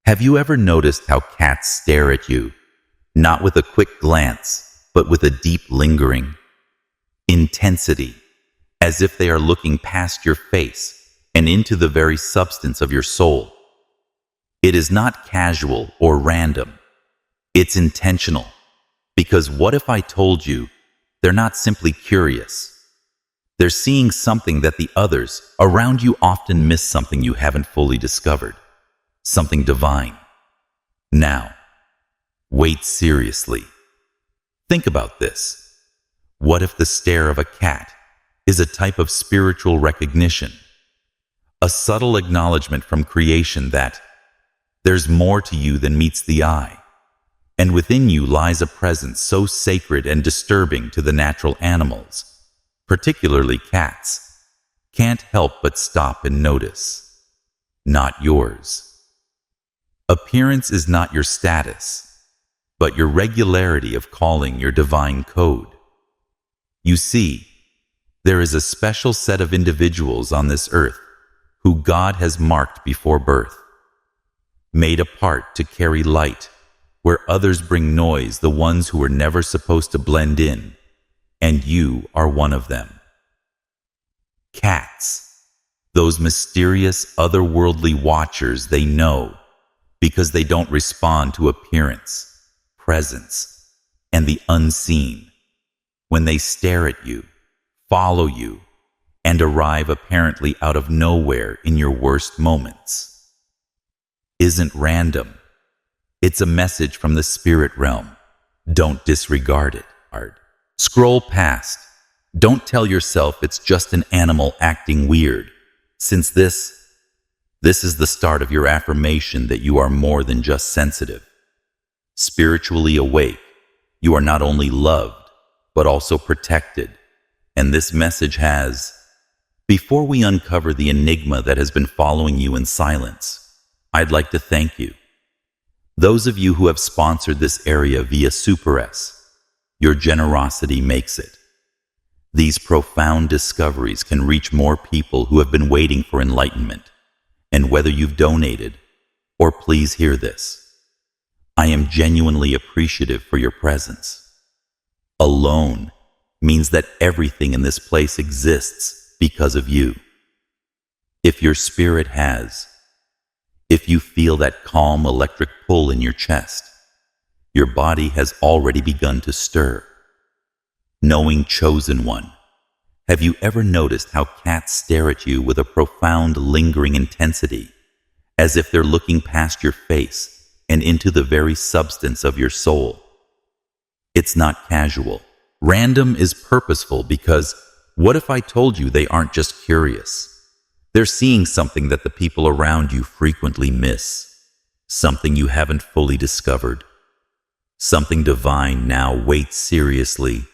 Have you ever noticed how cats stare at you, not with a quick glance, but with a deep lingering intensity, as if they are looking past your face and into the very substance of your soul? It is not casual or random. It's intentional. Because what if I told you they're not simply curious? They're seeing something that the others around you often miss, something you haven't fully discovered. Something divine. Now, wait seriously. Think about this. What if the stare of a cat is a type of spiritual recognition? A subtle acknowledgement from creation that there's more to you than meets the eye, and within you lies a presence so sacred and disturbing to the natural animals, particularly cats, can't help but stop and notice. Not yours. Appearance is not your status, but your regularity of calling your divine code. You see, there is a special set of individuals on this earth who God has marked before birth, made apart to carry light where others bring noise, the ones who were never supposed to blend in, and you are one of them. Cats, those mysterious otherworldly watchers they know, because they don't respond to appearance, presence, and the unseen. When they stare at you, follow you, and arrive apparently out of nowhere in your worst moments. Isn't random. It's a message from the spirit realm. Don't disregard it. Scroll past. Don't tell yourself it's just an animal acting weird, since this is the start of your affirmation that you are more than just sensitive. Spiritually awake, you are not only loved, but also protected. And this message has, before we uncover the enigma that has been following you in silence, I'd like to thank you. Those of you who have sponsored this area via Super S, your generosity makes it. These profound discoveries can reach more people who have been waiting for enlightenment. And whether you've donated, or please hear this, I am genuinely appreciative for your presence. Alone means that everything in this place exists because of you. If your spirit has, if you feel that calm electric pull in your chest, your body has already begun to stir. Knowing Chosen One, have you ever noticed how cats stare at you with a profound, lingering intensity, as if they're looking past your face and into the very substance of your soul? It's not casual. Random is purposeful, because what if I told you they aren't just curious? They're seeing something that the people around you frequently miss, something you haven't fully discovered, something divine. Now wait seriously.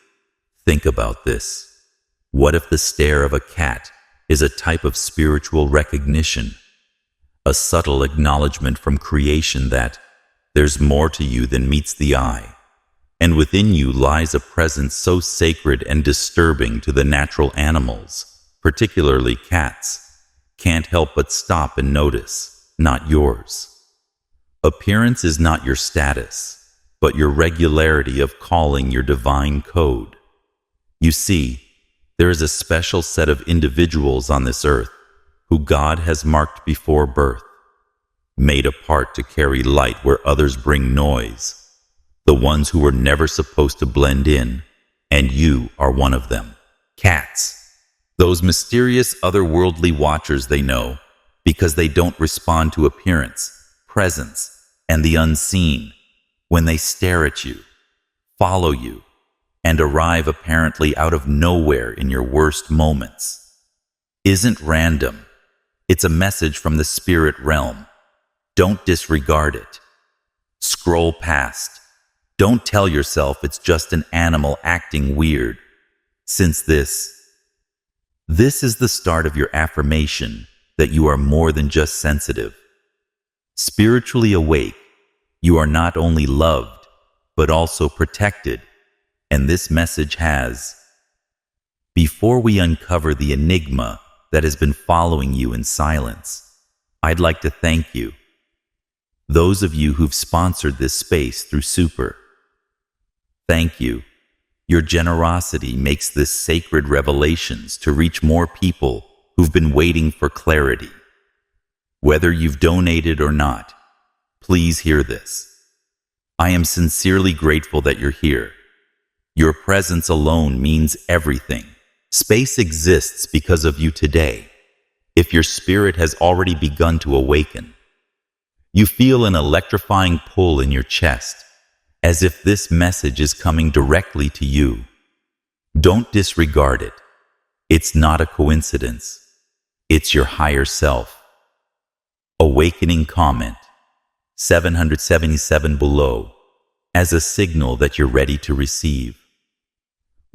Think about this. What if the stare of a cat is a type of spiritual recognition, a subtle acknowledgement from creation that there's more to you than meets the eye, and within you lies a presence so sacred and disturbing to the natural animals, particularly cats, can't help but stop and notice, not yours. Appearance is not your status, but your regularity of calling your divine code. You see, there is a special set of individuals on this earth who God has marked before birth, made apart to carry light where others bring noise, the ones who were never supposed to blend in, and you are one of them. Cats, those mysterious otherworldly watchers they know, because they don't respond to appearance, presence, and the unseen. When they stare at you, follow you, and arrive apparently out of nowhere in your worst moments. Isn't random. It's a message from the spirit realm. Don't disregard it. Scroll past. Don't tell yourself it's just an animal acting weird, since this is the start of your affirmation that you are more than just sensitive. Spiritually awake, you are not only loved, but also protected. And this message has, before we uncover the enigma that has been following you in silence, I'd like to thank you. those of you who've sponsored this space through Super. Thank you. Your generosity makes this sacred revelations to reach more people who've been waiting for clarity. Whether you've donated or not, please hear this. I am sincerely grateful that you're here. Your presence alone means everything. Space exists because of you today. If your spirit has already begun to awaken, you feel an electrifying pull in your chest, as if this message is coming directly to you. Don't disregard it. It's not a coincidence. It's your higher self. Awakening comment, 777 below, as a signal that you're ready to receive.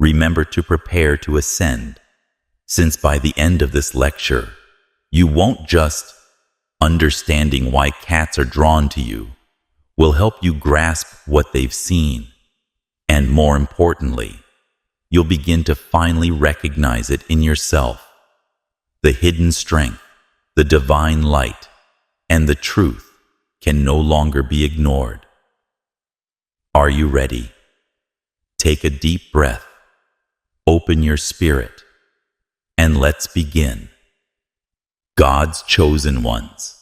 Remember to prepare to ascend, since by the end of this lecture, you won't just understanding why cats are drawn to you will help you grasp what they've seen, and more importantly, you'll begin to finally recognize it in yourself. The hidden strength, the divine light, and the truth can no longer be ignored. Are you ready? Take a deep breath, open your spirit, and let's begin. God's chosen ones.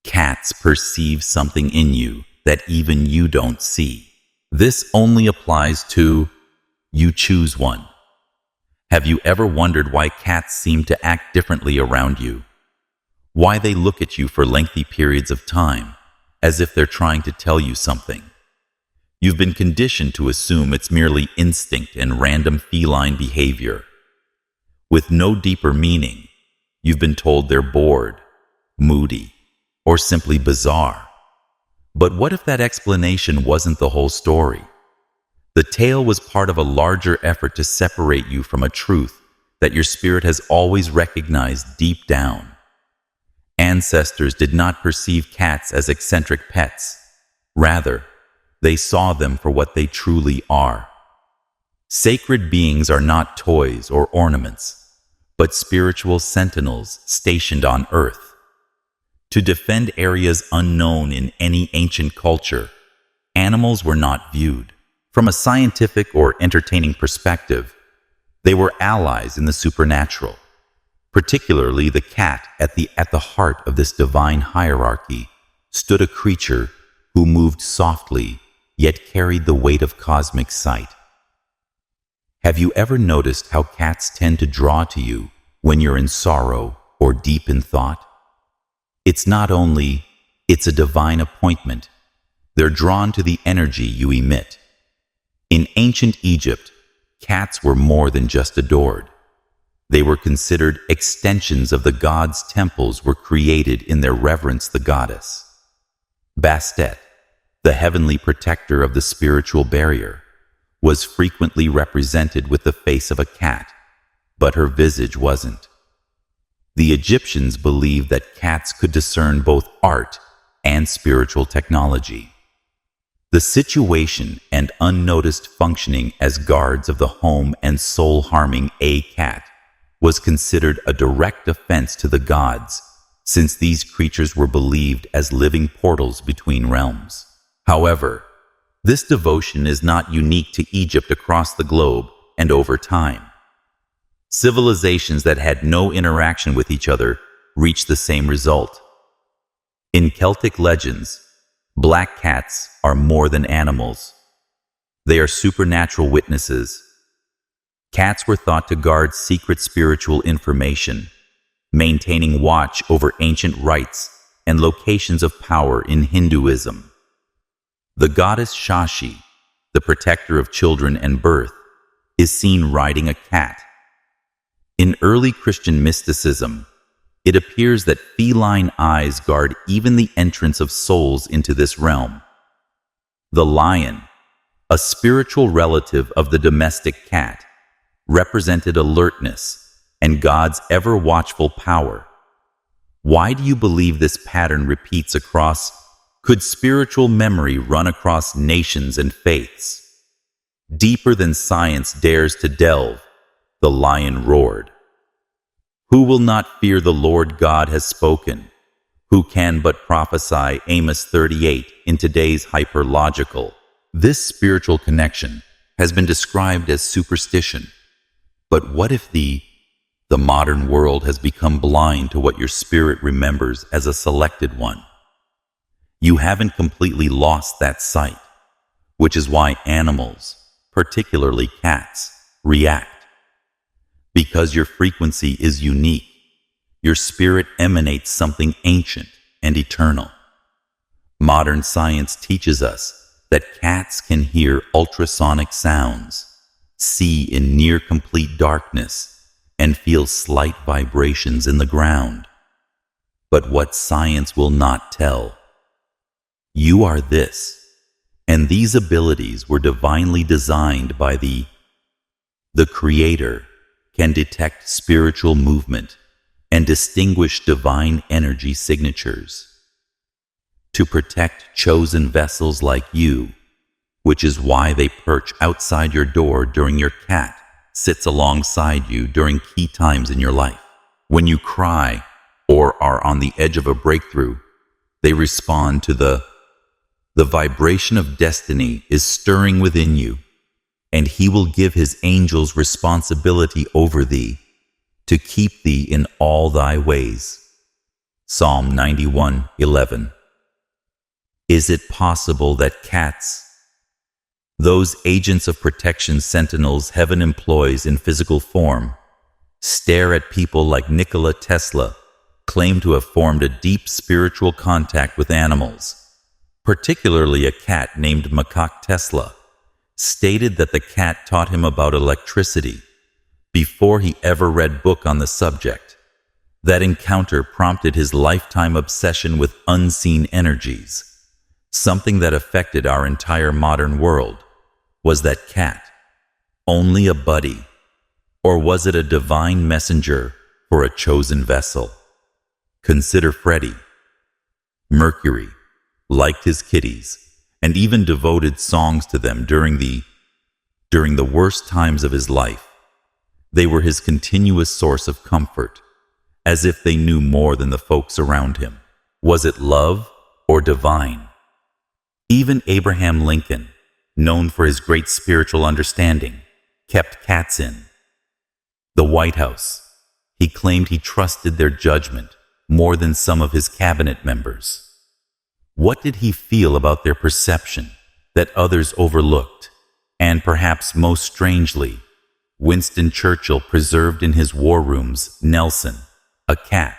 Cats perceive something in you that even you don't see. This only applies to you choose one. Have you ever wondered why cats seem to act differently around you? Why they look at you for lengthy periods of time, as if they're trying to tell you something? You've been conditioned to assume it's merely instinct and random feline behavior. With no deeper meaning, you've been told they're bored, moody, or simply bizarre. But what if that explanation wasn't the whole story? The tale was part of a larger effort to separate you from a truth that your spirit has always recognized deep down. Ancestors did not perceive cats as eccentric pets. Rather, they saw them for what they truly are. Sacred beings are not toys or ornaments, but spiritual sentinels stationed on earth. To defend areas unknown in any ancient culture, animals were not viewed from a scientific or entertaining perspective. They were allies in the supernatural, particularly the cat. At the heart of this divine hierarchy stood a creature who moved softly, yet carried the weight of cosmic sight. Have you ever noticed how cats tend to draw to you when you're in sorrow or deep in thought? It's a divine appointment. They're drawn to the energy you emit. In ancient Egypt, cats were more than just adored. They were considered extensions of the gods. Temples were created in their reverence the goddess. Bastet, the heavenly protector of the spiritual barrier, was frequently represented with the face of a cat, but her visage wasn't. The Egyptians believed that cats could discern both art and spiritual technology. The situation and unnoticed functioning as guards of the home and soul-harming a cat was considered a direct offense to the gods, since these creatures were believed as living portals between realms. However, this devotion is not unique to Egypt. Across the globe and over time, civilizations that had no interaction with each other reached the same result. In Celtic legends, black cats are more than animals. They are supernatural witnesses. Cats were thought to guard secret spiritual information, maintaining watch over ancient rites and locations of power in Hinduism. The goddess Shashi, the protector of children and birth, is seen riding a cat. In early Christian mysticism, it appears that feline eyes guard even the entrance of souls into this realm. The lion, a spiritual relative of the domestic cat, represented alertness and God's ever-watchful power. Why do you believe this pattern repeats across? Could spiritual memory run across nations and faiths? Deeper than science dares to delve, the lion roared. Who will not fear the Lord God has spoken? Who can but prophesy Amos 38 in today's hyperlogical? This spiritual connection has been described as superstition. But what if the modern world has become blind to what your spirit remembers as a selected one? You haven't completely lost that sight, which is why animals, particularly cats, react. Because your frequency is unique, your spirit emanates something ancient and eternal. Modern science teaches us that cats can hear ultrasonic sounds, see in near complete darkness, and feel slight vibrations in the ground. But what science will not tell: you are this, and these abilities were divinely designed by the Creator, can detect spiritual movement and distinguish divine energy signatures. To protect chosen vessels like you, which is why they perch outside your door during your cat sits alongside you during key times in your life. When you cry or are on the edge of a breakthrough, they respond to the vibration of destiny is stirring within you, and he will give his angels responsibility over thee, to keep thee in all thy ways. Psalm 91:11. Is it possible that cats, those agents of protection sentinels heaven employs in physical form, stare at people like Nikola Tesla, claim to have formed a deep spiritual contact with animals? Particularly a cat named Macaque Tesla stated that the cat taught him about electricity before he ever read book on the subject. That encounter prompted his lifetime obsession with unseen energies. Something that affected our entire modern world. Was that cat only a buddy, or was it a divine messenger for a chosen vessel? Consider Freddie. Mercury liked his kitties and even devoted songs to them during the worst times of his life. They were his continuous source of comfort, as if they knew more than the folks around him. Was it love or divine? Even Abraham Lincoln, known for his great spiritual understanding, kept cats in the White House. He claimed he trusted their judgment more than some of his cabinet members. What did he feel about their perception that others overlooked? And perhaps most strangely, Winston Churchill preserved in his war rooms Nelson, a cat,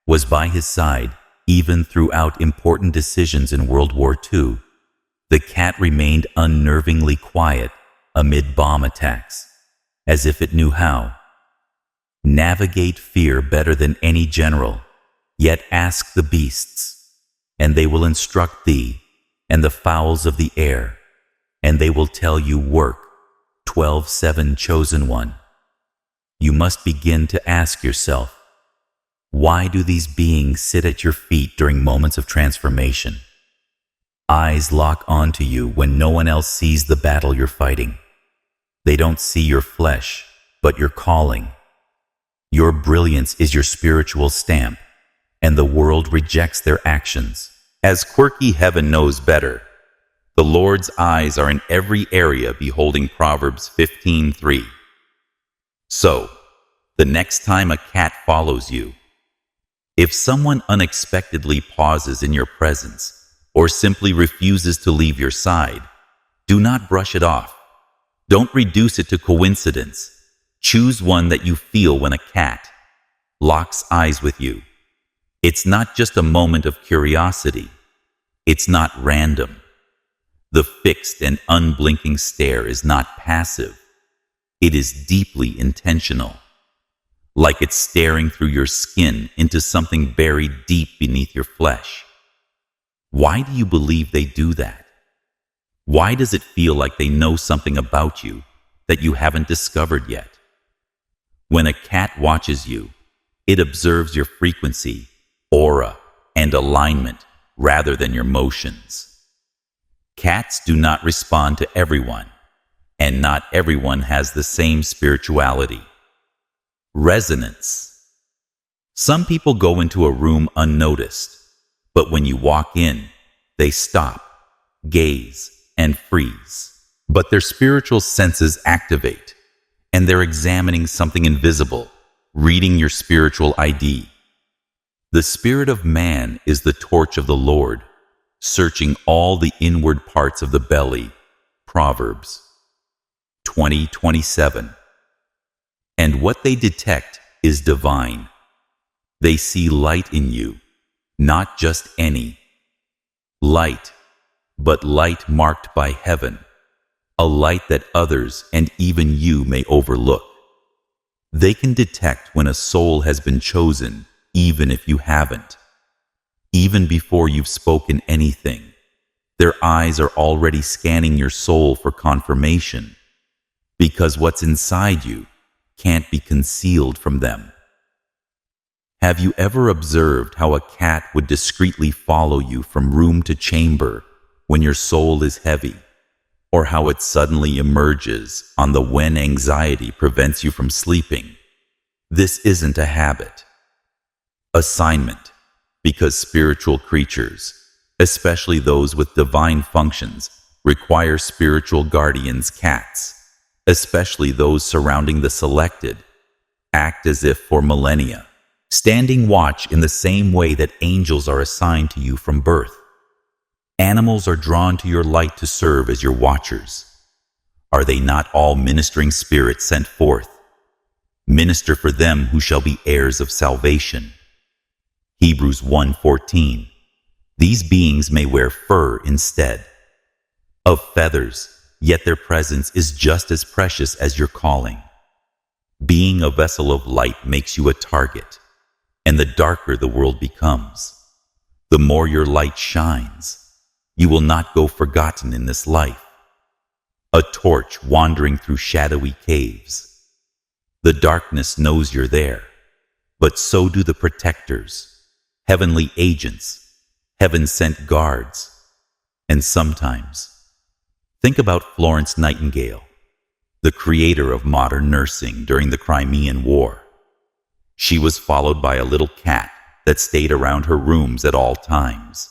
was by his side even throughout important decisions in World War II. The cat remained unnervingly quiet amid bomb attacks, as if it knew how. Navigate fear better than any general, yet ask the beasts, and they will instruct thee, and the fowls of the air, and they will tell you work. 12:7 Chosen one. You must begin to ask yourself, why do these beings sit at your feet during moments of transformation? Eyes lock onto you when no one else sees the battle you're fighting. They don't see your flesh, but your calling. Your brilliance is your spiritual stamp, and the world rejects their actions. As quirky heaven knows better, the Lord's eyes are in every area, beholding Proverbs 15:3. So, the next time a cat follows you, if someone unexpectedly pauses in your presence or simply refuses to leave your side, do not brush it off. Don't reduce it to coincidence. Choose one that you feel when a cat locks eyes with you. It's not just a moment of curiosity. It's not random. The fixed and unblinking stare is not passive. It is deeply intentional, like it's staring through your skin into something buried deep beneath your flesh. Why do you believe they do that? Why does it feel like they know something about you that you haven't discovered yet? When a cat watches you, it observes your frequency, aura, and alignment rather than your motions. Cats do not respond to everyone, and not everyone has the same spirituality. Resonance. Some people go into a room unnoticed, but when you walk in, they stop, gaze, and freeze. But their spiritual senses activate, and they're examining something invisible, reading your spiritual ID. The spirit of man is the torch of the Lord, searching all the inward parts of the belly. Proverbs 20:27. And what they detect is divine. They see light in you, not just any light, but light marked by heaven, a light that others and even you may overlook. They can detect when a soul has been chosen, even if you haven't. Even before you've spoken anything, their eyes are already scanning your soul for confirmation, because what's inside you can't be concealed from them. Have you ever observed how a cat would discreetly follow you from room to chamber when your soul is heavy, or how it suddenly emerges on the when anxiety prevents you from sleeping? This isn't a habit. Assignment, because spiritual creatures, especially those with divine functions, require spiritual guardians. Cats, especially those surrounding the selected, act as if for millennia, standing watch in the same way that angels are assigned to you from birth. Animals are drawn to your light to serve as your watchers. Are they not all ministering spirits sent forth? Minister for them who shall be heirs of salvation. Hebrews 1:14. These beings may wear fur instead of feathers, yet their presence is just as precious as your calling. Being a vessel of light makes you a target, and the darker the world becomes, the more your light shines. You will not go forgotten in this life. A torch wandering through shadowy caves. The darkness knows you're there, but so do the protectors, heavenly agents, heaven-sent guards. And sometimes, think about Florence Nightingale, the creator of modern nursing during the Crimean War. She was followed by a little cat that stayed around her rooms at all times,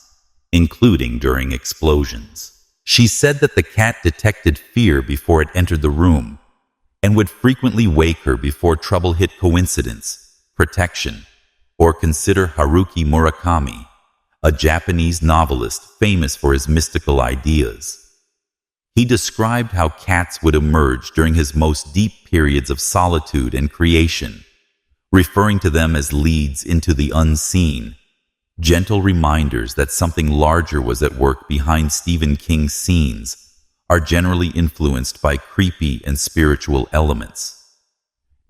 including during explosions. She said that the cat detected fear before it entered the room and would frequently wake her before trouble hit. Coincidence, protection, or consider Haruki Murakami, a Japanese novelist famous for his mystical ideas. He described how cats would emerge during his most deep periods of solitude and creation, referring to them as leads into the unseen, gentle reminders that something larger was at work behind Stephen King's scenes are generally influenced by creepy and spiritual elements.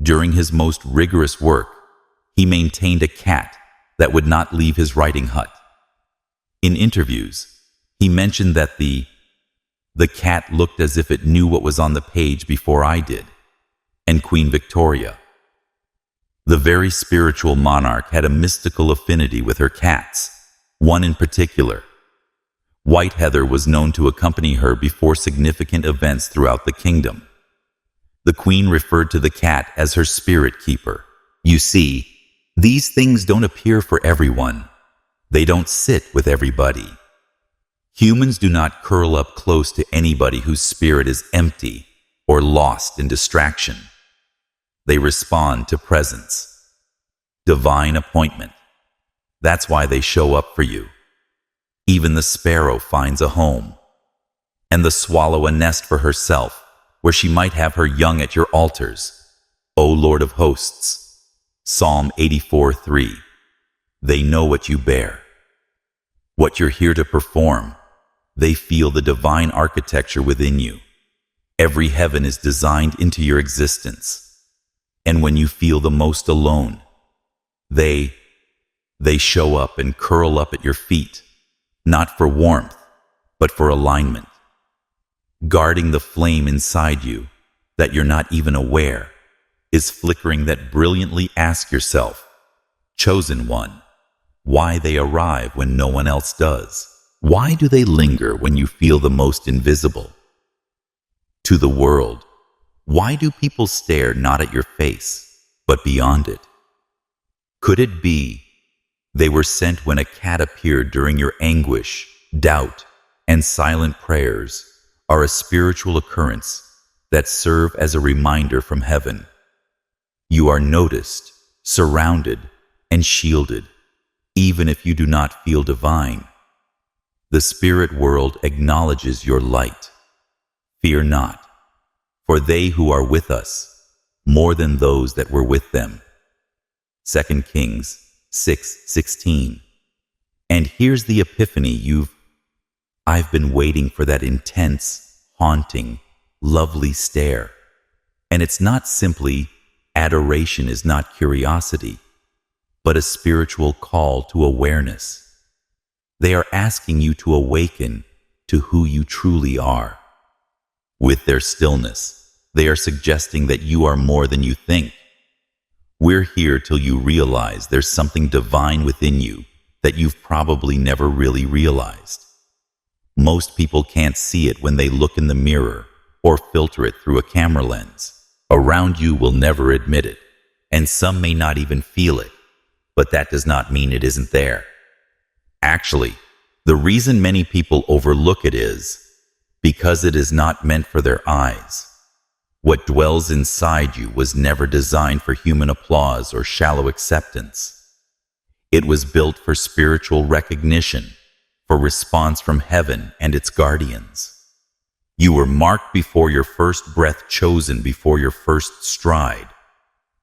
During his most rigorous work, he maintained a cat that would not leave his writing hut. In interviews, he mentioned that the cat looked as if it knew what was on the page before I did. And Queen Victoria, the very spiritual monarch, had a mystical affinity with her cats, one in particular. White Heather was known to accompany her before significant events throughout the kingdom. The queen referred to the cat as her spirit keeper. You see, these things don't appear for everyone. They don't sit with everybody. Humans do not curl up close to anybody whose spirit is empty or lost in distraction. They respond to presence, divine appointment. That's why they show up for you. Even the sparrow finds a home, and the swallow a nest for herself, where she might have her young at your altars, O Lord of hosts. Psalm 84:3. They know what you bear, what you're here to perform. They feel the divine architecture within you. Every heaven is designed into your existence. And when you feel the most alone, they show up and curl up at your feet, not for warmth, but for alignment. Guarding the flame inside you that you're not even aware is flickering that brilliantly. Ask yourself, chosen one, why they arrive when no one else does. Why do they linger when you feel the most invisible? To the world, why do people stare not at your face, but beyond it? Could it be they were sent when a cat appeared during your anguish, doubt, and silent prayers are a spiritual occurrence that serve as a reminder from heaven? You are noticed, surrounded, and shielded, even if you do not feel divine. The spirit world acknowledges your light. Fear not, for they who are with us, more than those that were with them. 2 Kings 6:16. And here's the epiphany I've been waiting for, that intense, haunting, lovely stare. And it's not simply adoration, is not curiosity, but a spiritual call to awareness. They are asking you to awaken to who you truly are. With their stillness, they are suggesting that you are more than you think. We're here till you realize there's something divine within you that you've probably never really realized. Most people can't see it when they look in the mirror or filter it through a camera lens. Around you will never admit it, and some may not even feel it, but that does not mean it isn't there. Actually, the reason many people overlook it is because it is not meant for their eyes. What dwells inside you was never designed for human applause or shallow acceptance. It was built for spiritual recognition, for response from heaven and its guardians. You were marked before your first breath, chosen before your first stride.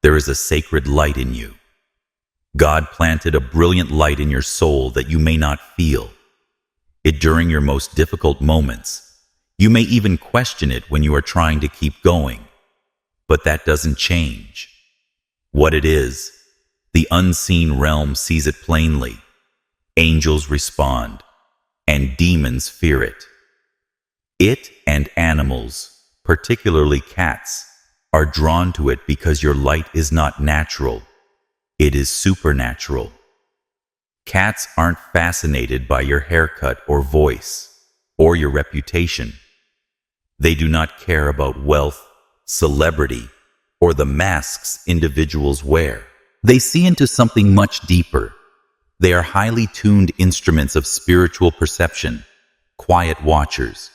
There is a sacred light in you. God planted a brilliant light in your soul that you may not feel it during your most difficult moments. You may even question it when you are trying to keep going, but that doesn't change. What it is, the unseen realm sees it plainly. Angels respond, and demons fear it. It and animals, particularly cats, are drawn to it because your light is not natural. It is supernatural. Cats aren't fascinated by your haircut or voice or your reputation. They do not care about wealth, celebrity, or the masks individuals wear. They see into something much deeper. They are highly tuned instruments of spiritual perception, quiet watchers,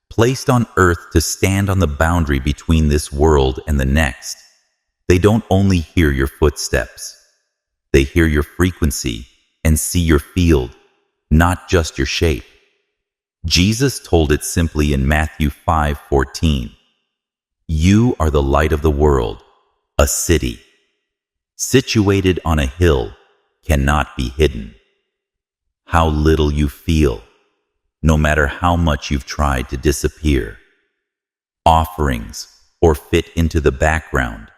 placed on earth to stand on the boundary between this world and the next. They don't only hear your footsteps. They hear your frequency and see your field, not just your shape. Jesus told it simply in Matthew 5:14. You are the light of the world. A city situated on a hill cannot be hidden. How little you feel, no matter how much you've tried to disappear. Offerings or fit into the background,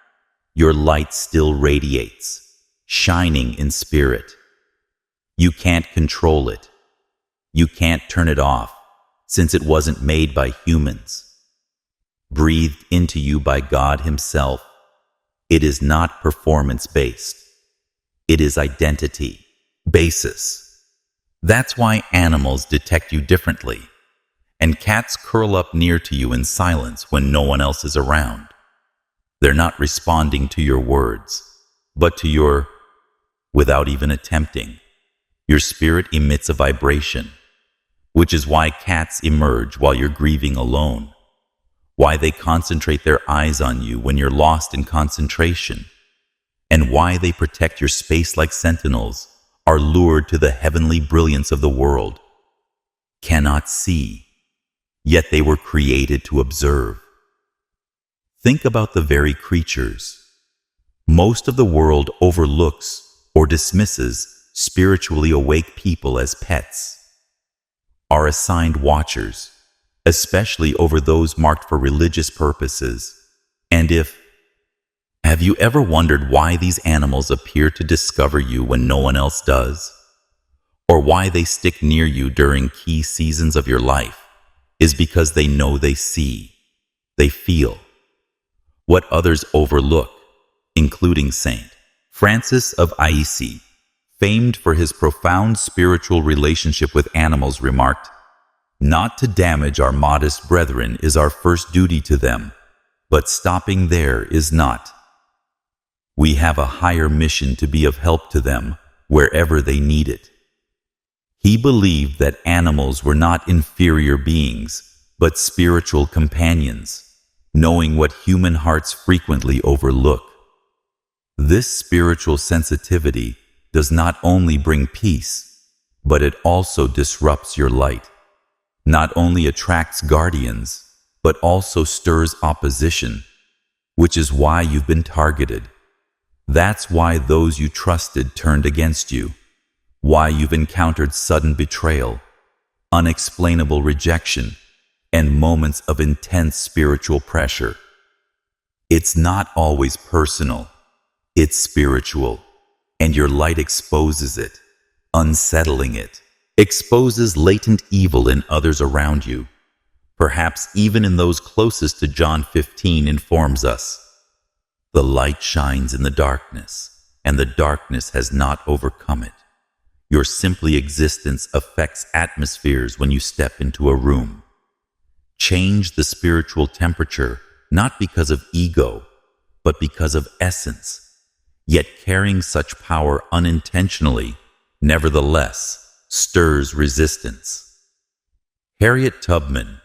your light still radiates, shining in spirit. You can't control it. You can't turn it off, since it wasn't made by humans. Breathed into you by God Himself. It is not performance-based. It is identity, basis. That's why animals detect you differently, and cats curl up near to you in silence when no one else is around. They're not responding to your words, but to your, without even attempting. Your spirit emits a vibration, which is why cats emerge while you're grieving alone, why they concentrate their eyes on you when you're lost in concentration, and why they protect your space like sentinels, are lured to the heavenly brilliance of the world. Cannot see, yet they were created to observe. Think about the very creatures. Most of the world overlooks or dismisses spiritually awake people as pets, are assigned watchers, especially over those marked for religious purposes. And have you ever wondered why these animals appear to discover you when no one else does? Or why they stick near you during key seasons of your life? Is because they know they see, they feel what others overlook, including Saint Francis of Assisi, famed for his profound spiritual relationship with animals, remarked, "Not to damage our modest brethren is our first duty to them, but stopping there is not." We have a higher mission to be of help to them wherever they need it. He believed that animals were not inferior beings, but spiritual companions, knowing what human hearts frequently overlook. This spiritual sensitivity does not only bring peace, but it also disrupts your light. Not only attracts guardians, but also stirs opposition, which is why you've been targeted. That's why those you trusted turned against you, why you've encountered sudden betrayal, unexplainable rejection, and moments of intense spiritual pressure. It's not always personal, it's spiritual, and your light exposes it, unsettling it, exposes latent evil in others around you. Perhaps even in those closest to John 15 informs us, the light shines in the darkness, and the darkness has not overcome it. Your simply existence affects atmospheres when you step into a room. Change the spiritual temperature, not because of ego, but because of essence. Yet carrying such power unintentionally, nevertheless, stirs resistance. Harriet Tubman,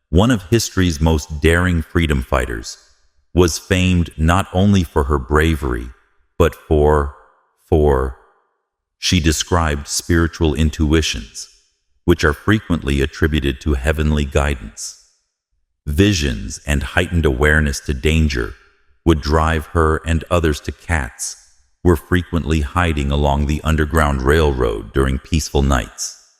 one of history's most daring freedom fighters, was famed not only for her bravery, but for she described spiritual intuitions, which are frequently attributed to heavenly guidance. Visions and heightened awareness to danger would drive her and others to cats, were frequently hiding along the Underground Railroad during peaceful nights.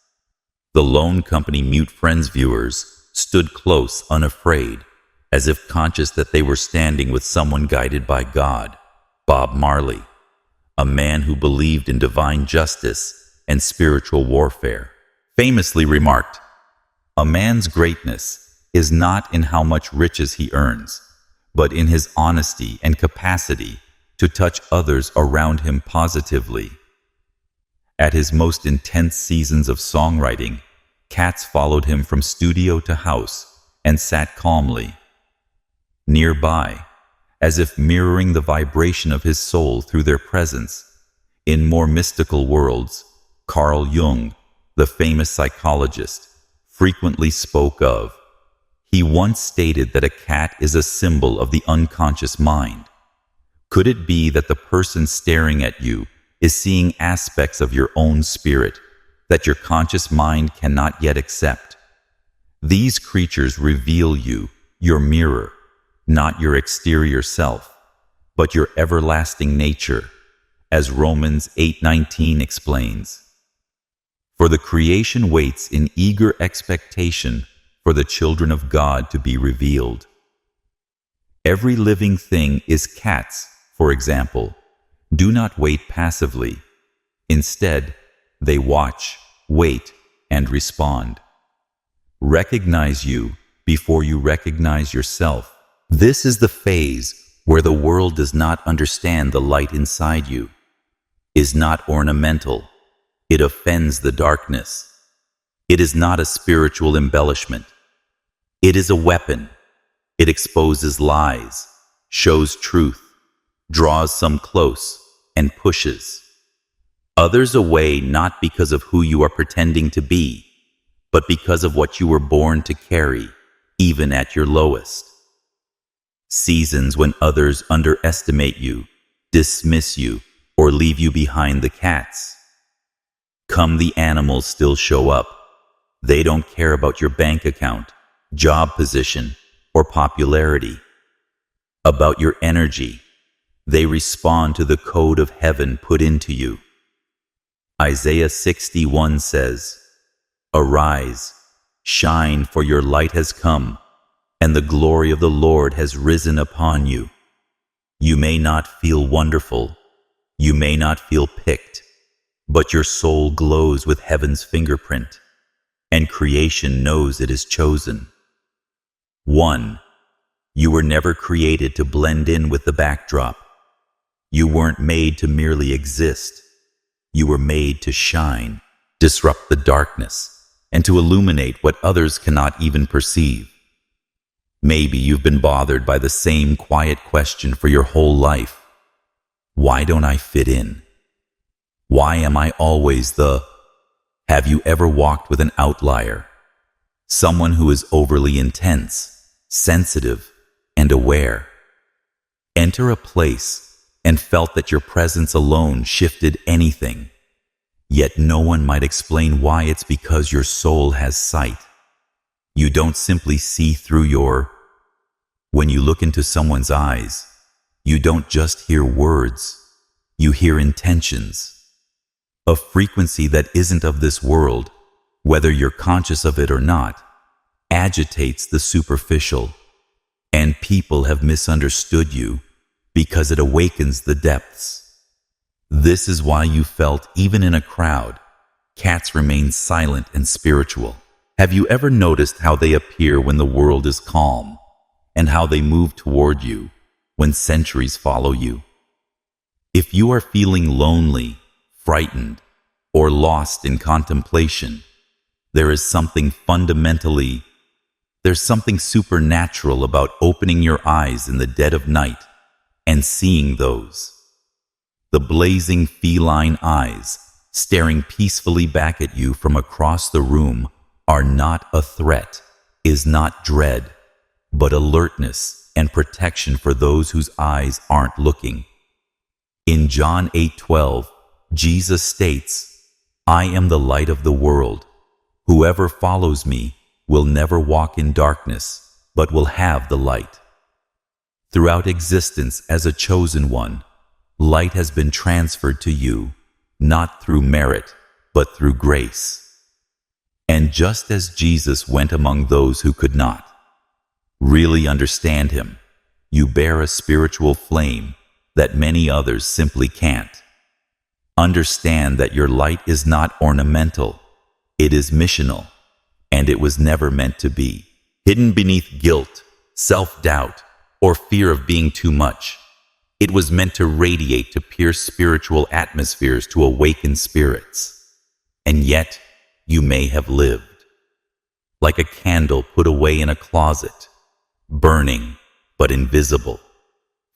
The Lone Company Mute Friends viewers stood close, unafraid, as if conscious that they were standing with someone guided by God. Bob Marley, a man who believed in divine justice and spiritual warfare, famously remarked, "A man's greatness is not in how much riches he earns, but in his honesty and capacity to touch others around him positively." At his most intense seasons of songwriting, cats followed him from studio to house and sat calmly nearby, as if mirroring the vibration of his soul through their presence. In more mystical worlds, Carl Jung, the famous psychologist, frequently spoke of. He once stated that a cat is a symbol of the unconscious mind. Could it be that the person staring at you is seeing aspects of your own spirit that your conscious mind cannot yet accept? These creatures reveal you, your mirror, not your exterior self, but your everlasting nature, as Romans 8:19 explains. For the creation waits in eager expectation for the children of God to be revealed. Every living thing is cats, for example, do not wait passively. Instead, they watch, wait, and respond. Recognize you before you recognize yourself. This is the phase where the world does not understand the light inside you, is not ornamental. It offends the darkness. It is not a spiritual embellishment. It is a weapon. It exposes lies, shows truth, draws some close, and pushes others away, not because of who you are pretending to be, but because of what you were born to carry, even at your lowest. Seasons when others underestimate you, dismiss you, or leave you behind the cats. Come, the animals still show up. They don't care about your bank account, job position, or popularity. About your energy. They respond to the code of heaven put into you. Isaiah 61 says, "Arise, shine, for your light has come, and the glory of the Lord has risen upon you." You may not feel wonderful, you may not feel picked, but your soul glows with heaven's fingerprint, and creation knows it is chosen. 1. You were never created to blend in with the backdrop. You weren't made to merely exist. You were made to shine, disrupt the darkness, and to illuminate what others cannot even perceive. Maybe you've been bothered by the same quiet question for your whole life. Why don't I fit in? Why am I always the... Have you ever walked with an outlier? Someone who is overly intense, sensitive, and aware. Enter a place and felt that your presence alone shifted anything. Yet no one might explain why. It's because your soul has sight. You don't simply see through your... When you look into someone's eyes, you don't just hear words, you hear intentions. A frequency that isn't of this world, whether you're conscious of it or not, agitates the superficial. And people have misunderstood you because it awakens the depths. This is why you felt, even in a crowd, cats remain silent and spiritual. Have you ever noticed how they appear when the world is calm, and how they move toward you when centuries follow you? If you are feeling lonely, frightened, or lost in contemplation, there's something supernatural about opening your eyes in the dead of night and seeing those. The blazing feline eyes staring peacefully back at you from across the room are not a threat, is not dread, but alertness and protection for those whose eyes aren't looking. In John 8:12, Jesus states, "I am the light of the world. Whoever follows me will never walk in darkness, but will have the light." Throughout existence as a chosen one, light has been transferred to you, not through merit, but through grace. And just as Jesus went among those who could not really understand him, you bear a spiritual flame that many others simply can't. Understand that your light is not ornamental, it is missional, and it was never meant to be hidden beneath guilt, self-doubt, or fear of being too much. It was meant to radiate, to pierce spiritual atmospheres, to awaken spirits. And yet, you may have lived like a candle put away in a closet, burning but invisible,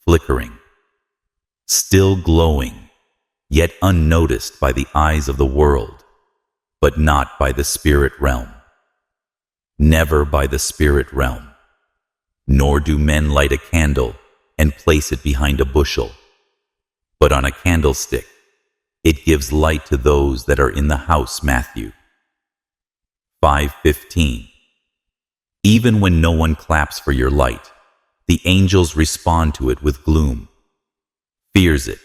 flickering, still glowing, yet unnoticed by the eyes of the world, but not by the spirit realm. Never by the spirit realm. Nor do men light a candle and place it behind a bushel, but on a candlestick. It gives light to those that are in the house. Matthew 5:15. Even when no one claps for your light, the angels respond to it with gloom, fears it,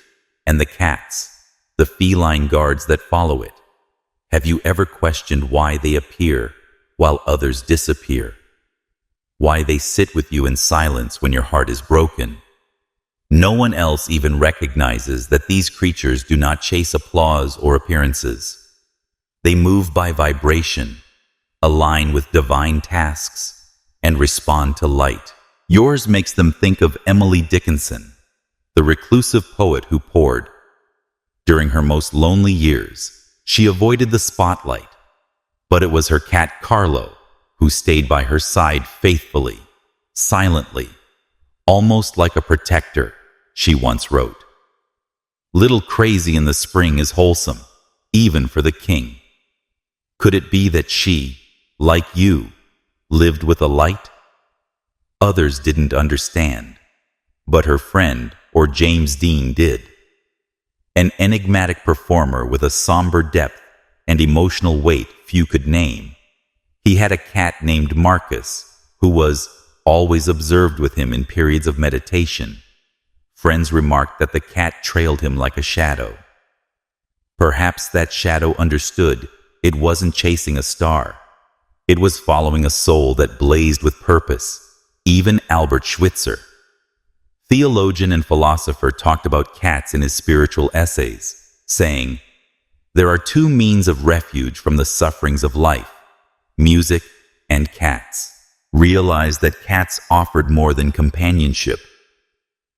and the cats, the feline guards that follow it. Have you ever questioned why they appear while others disappear? Why they sit with you in silence when your heart is broken? No one else even recognizes that these creatures do not chase applause or appearances. They move by vibration, align with divine tasks, and respond to light. Yours makes them think of Emily Dickinson, the reclusive poet who poured. During her most lonely years, she avoided the spotlight, but it was her cat Carlo who stayed by her side faithfully, silently, almost like a protector. She once wrote, "Little crazy in the spring is wholesome, even for the king." Could it be that she, like you, lived with a light? Others didn't understand, but her friend, or James Dean, did. An enigmatic performer with a somber depth and emotional weight few could name. He had a cat named Marcus, who was always observed with him in periods of meditation. Friends remarked that the cat trailed him like a shadow. Perhaps that shadow understood it wasn't chasing a star. It was following a soul that blazed with purpose. Even Albert Schweitzer, theologian and philosopher, talked about cats in his spiritual essays, saying, "There are two means of refuge from the sufferings of life, music and cats." Realized that cats offered more than companionship.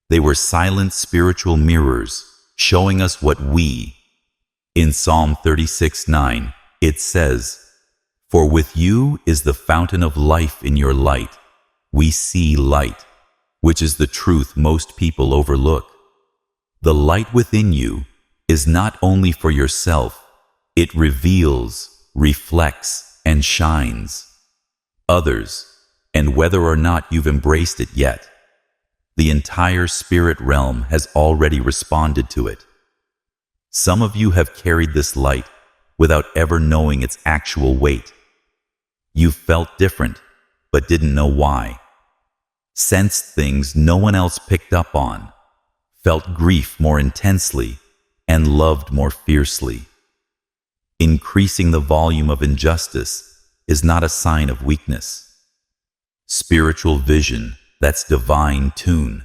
They were silent spiritual mirrors, showing us what we... In Psalm 36:9, it says, "For with you is the fountain of life. In your light we see light," which is the truth most people overlook. The light within you is not only for yourself, it reveals, reflects, and shines others, and whether or not you've embraced it yet, the entire spirit realm has already responded to it. Some of you have carried this light without ever knowing its actual weight. You've felt different, but didn't know why. Sensed things no one else picked up on, felt grief more intensely, and loved more fiercely. Increasing the volume of injustice is not a sign of weakness. Spiritual vision, that's divine tune.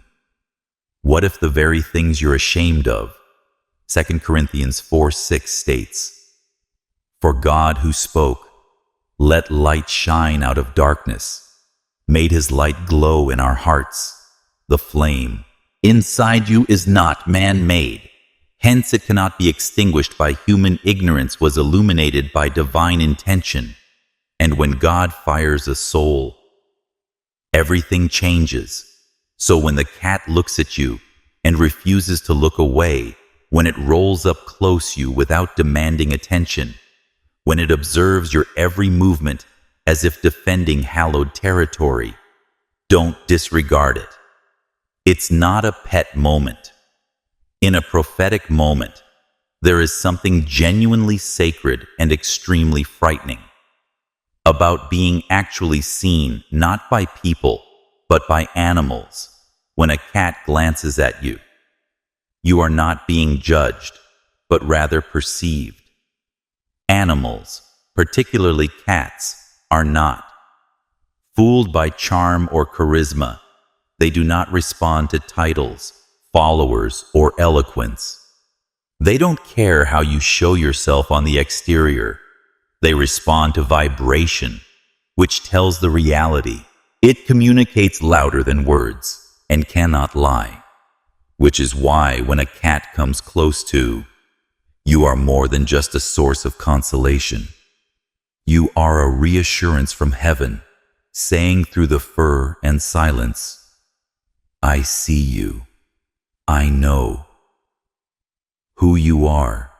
What if the very things you're ashamed of? 2 Corinthians 4:6 states, "For God who spoke, 'Let light shine out of darkness,' made his light glow in our hearts. The flame inside you is not man-made. Hence it cannot be extinguished by human ignorance, was illuminated by divine intention. And when God fires a soul, everything changes. So when the cat looks at you and refuses to look away, when it rolls up close you without demanding attention, when it observes your every movement as if defending hallowed territory, don't disregard it. It's not a pet moment. In a prophetic moment, there is something genuinely sacred and extremely frightening about being actually seen not by people, but by animals. When a cat glances at you, you are not being judged, but rather perceived. Animals, particularly cats, are not fooled by charm or charisma. They do not respond to titles, followers, or eloquence. They don't care how you show yourself on the exterior. They respond to vibration, which tells the reality. It communicates louder than words and cannot lie, which is why when a cat comes close to, you are more than just a source of consolation. You are a reassurance from heaven, saying through the fur and silence, I see you. I know who you are.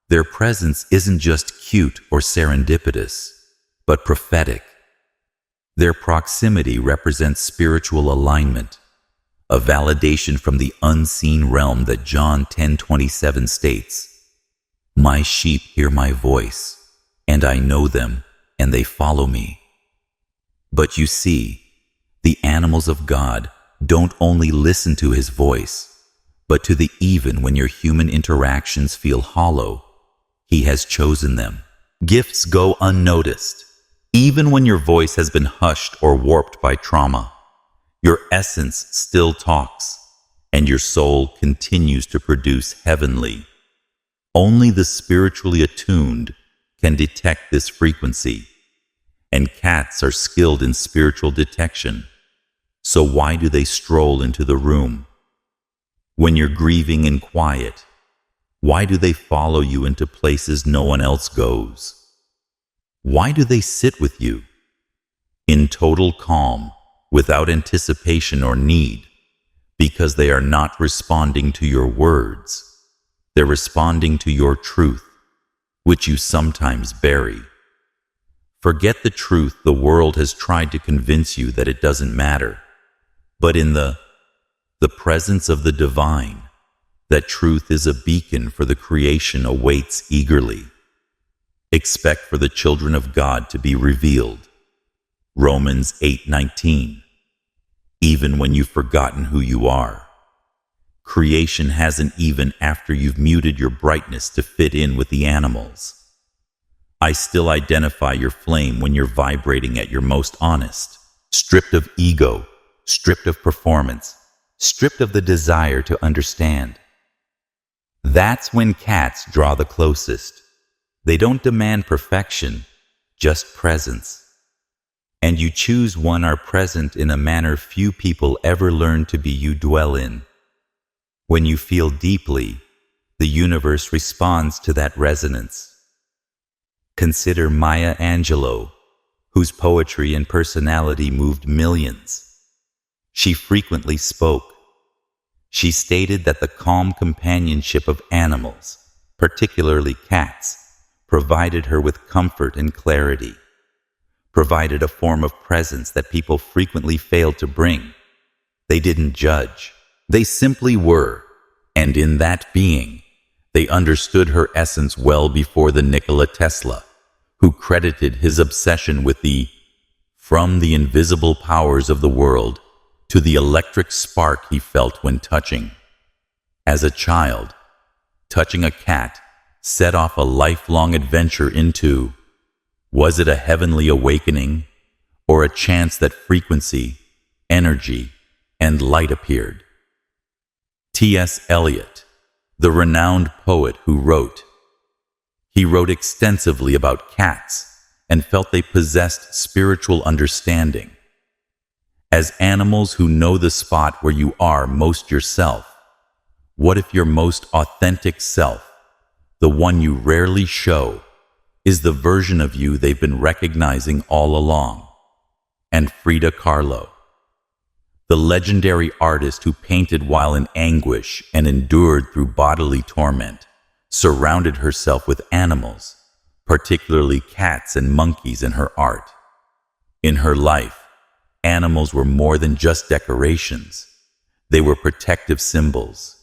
Their presence isn't just cute or serendipitous, but prophetic. Their proximity represents spiritual alignment, a validation from the unseen realm that John 10:27 states, My sheep hear my voice, and I know them, and they follow me. But you see, the animals of God don't only listen to his voice, but to the even when your human interactions feel hollow, he has chosen them. Gifts go unnoticed. Even when your voice has been hushed or warped by trauma, your essence still talks, and your soul continues to produce heavenly. Only the spiritually attuned can detect this frequency, and cats are skilled in spiritual detection. So why do they stroll into the room? When you're grieving in quiet, why do they follow you into places no one else goes? Why do they sit with you? In total calm, without anticipation or need, because they are not responding to your words. They're responding to your truth, which you sometimes bury. Forget the truth. The world has tried to convince you that it doesn't matter. But in the presence of the divine, that truth is a beacon for the creation awaits eagerly. Expect for the children of God to be revealed. Romans 8:19. Even when you've forgotten who you are. Creation hasn't even after you've muted your brightness to fit in with the animals. I still identify your flame when you're vibrating at your most honest, stripped of ego, stripped of performance, stripped of the desire to understand. That's when cats draw the closest. They don't demand perfection, just presence. And you choose one are present in a manner few people ever learn to be. You dwell in. When you feel deeply, the universe responds to that resonance. Consider Maya Angelou, whose poetry and personality moved millions. She frequently spoke. She stated that the calm companionship of animals, particularly cats, provided her with comfort and clarity, provided a form of presence that people frequently failed to bring. They didn't judge. They simply were, and in that being, they understood her essence well before the Nikola Tesla, who credited his obsession with from the invisible powers of the world to the electric spark he felt when touching. As a child, touching a cat set off a lifelong adventure into, was it a heavenly awakening, or a chance that frequency, energy, and light appeared? T.S. Eliot, the renowned poet who wrote extensively about cats and felt they possessed spiritual understanding. As animals who know the spot where you are most yourself, what if your most authentic self, the one you rarely show, is the version of you they've been recognizing all along? And Frida Kahlo, the legendary artist who painted while in anguish and endured through bodily torment, surrounded herself with animals, particularly cats and monkeys, in her art. In her life, animals were more than just decorations. They were protective symbols.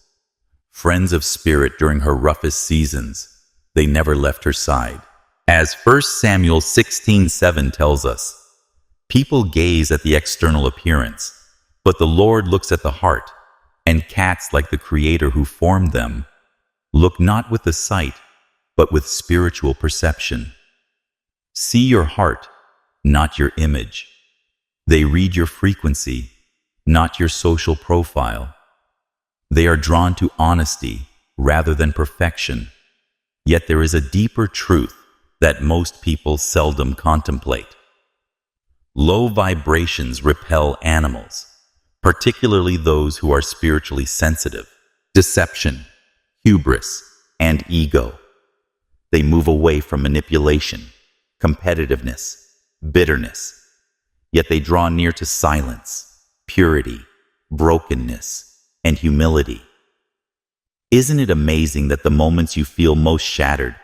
Friends of spirit during her roughest seasons, they never left her side. As 1 Samuel 16:7 tells us, people gaze at the external appearance, but the Lord looks at the heart, and cats, like the Creator who formed them, look not with the sight, but with spiritual perception. See your heart, not your image. They read your frequency, not your social profile. They are drawn to honesty rather than perfection. Yet there is a deeper truth that most people seldom contemplate. Low vibrations repel animals, particularly those who are spiritually sensitive. Deception, hubris, and ego. They move away from manipulation, competitiveness, bitterness. Yet they draw near to silence, purity, brokenness, and humility. Isn't it amazing that the moments you feel most shattered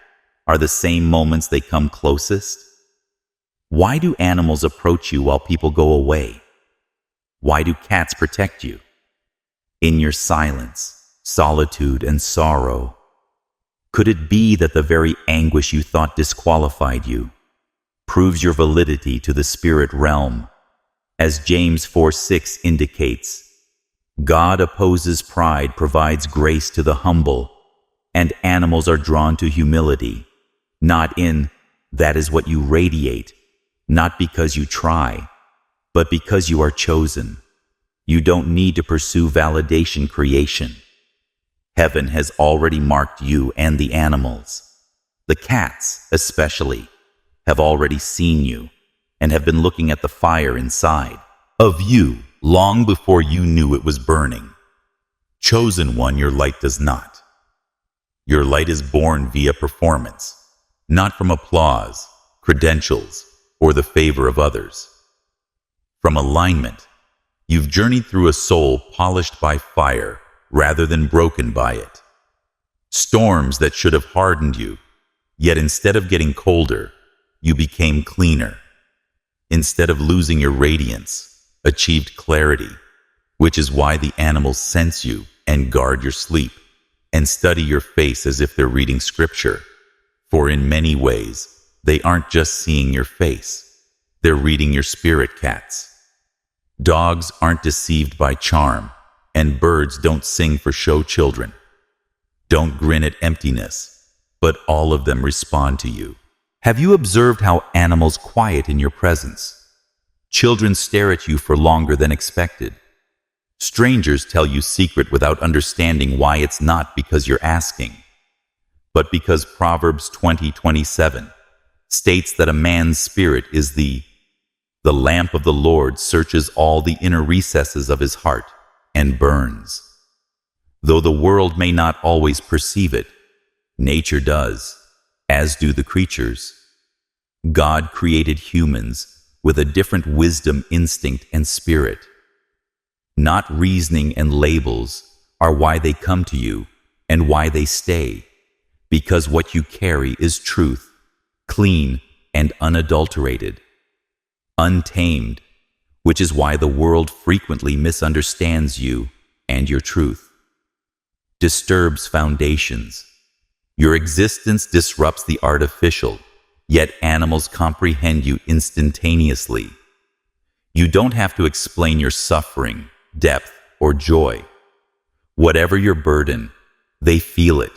are the same moments they come closest? Why do animals approach you while people go away? Why do cats protect you? In your silence, solitude, and sorrow, could it be that the very anguish you thought disqualified you proves your validity to the spirit realm? As James 4:6 indicates, God opposes pride, provides grace to the humble, and animals are drawn to humility, that is what you radiate, not because you try, but because you are chosen. You don't need to pursue validation creation. Heaven has already marked you and the animals. The cats, especially, have already seen you and have been looking at the fire inside of you long before you knew it was burning. Chosen one, your light does not. Your light is born via performance, not from applause, credentials, or the favor of others. From alignment, you've journeyed through a soul polished by fire rather than broken by it. Storms that should have hardened you, yet instead of getting colder, you became cleaner. Instead of losing your radiance, achieved clarity, which is why the animals sense you and guard your sleep and study your face as if they're reading scripture. For in many ways, they aren't just seeing your face, they're reading your spirit, cats. Dogs aren't deceived by charm, and birds don't sing for show children. Don't grin at emptiness, but all of them respond to you. Have you observed how animals quiet in your presence? Children stare at you for longer than expected. Strangers tell you secret without understanding why. It's not because you're asking, but because Proverbs 20:27 states that a man's spirit is the lamp of the Lord searches all the inner recesses of his heart and burns. Though the world may not always perceive it, nature does, as do the creatures. God created humans with a different wisdom, instinct, and spirit. Not reasoning and labels, are why they come to you and why they stay, because what you carry is truth, clean and unadulterated, untamed, which is why the world frequently misunderstands you and your truth, disturbs foundations. Your existence disrupts the artificial, yet animals comprehend you instantaneously. You don't have to explain your suffering, depth, or joy. Whatever your burden, they feel it,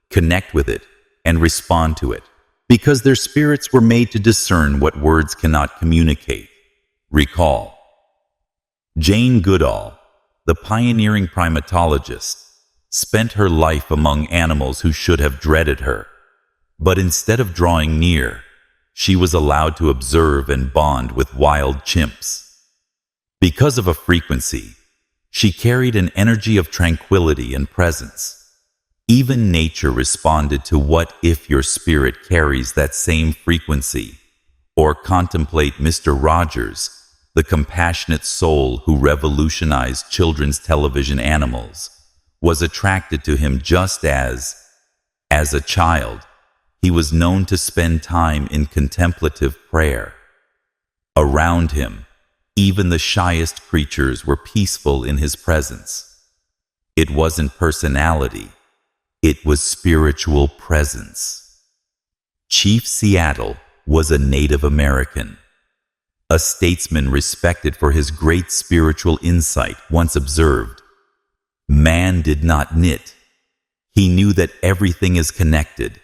connect with it, and respond to it, because their spirits were made to discern what words cannot communicate. Recall, Jane Goodall, the pioneering primatologist, spent her life among animals who should have dreaded her. But instead of drawing near, she was allowed to observe and bond with wild chimps. Because of a frequency, she carried an energy of tranquility and presence. Even nature responded to what if your spirit carries that same frequency. Or contemplate Mr. Rogers, the compassionate soul who revolutionized children's television animals, was attracted to him just as a child, he was known to spend time in contemplative prayer. Around him, even the shyest creatures were peaceful in his presence. It wasn't personality, it was spiritual presence. Chief Seattle was a Native American. A statesman respected for his great spiritual insight once observed, "Man did not knit. He knew that everything is connected,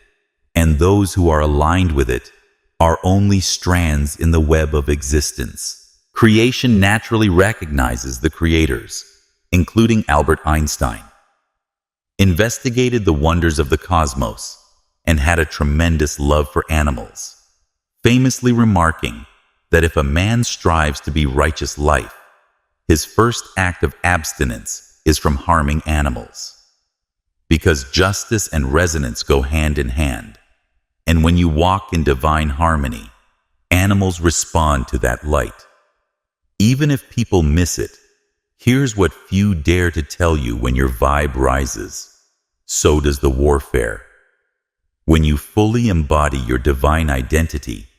and those who are aligned with it are only strands in the web of existence." Creation naturally recognizes the creators, including Albert Einstein, investigated the wonders of the cosmos, and had a tremendous love for animals, famously remarking that if a man strives to be righteous life, his first act of abstinence is from harming animals. Because justice and resonance go hand in hand, and when you walk in divine harmony, animals respond to that light. Even if people miss it, here's what few dare to tell you when your vibe rises. So does the warfare. When you fully embody your divine identity,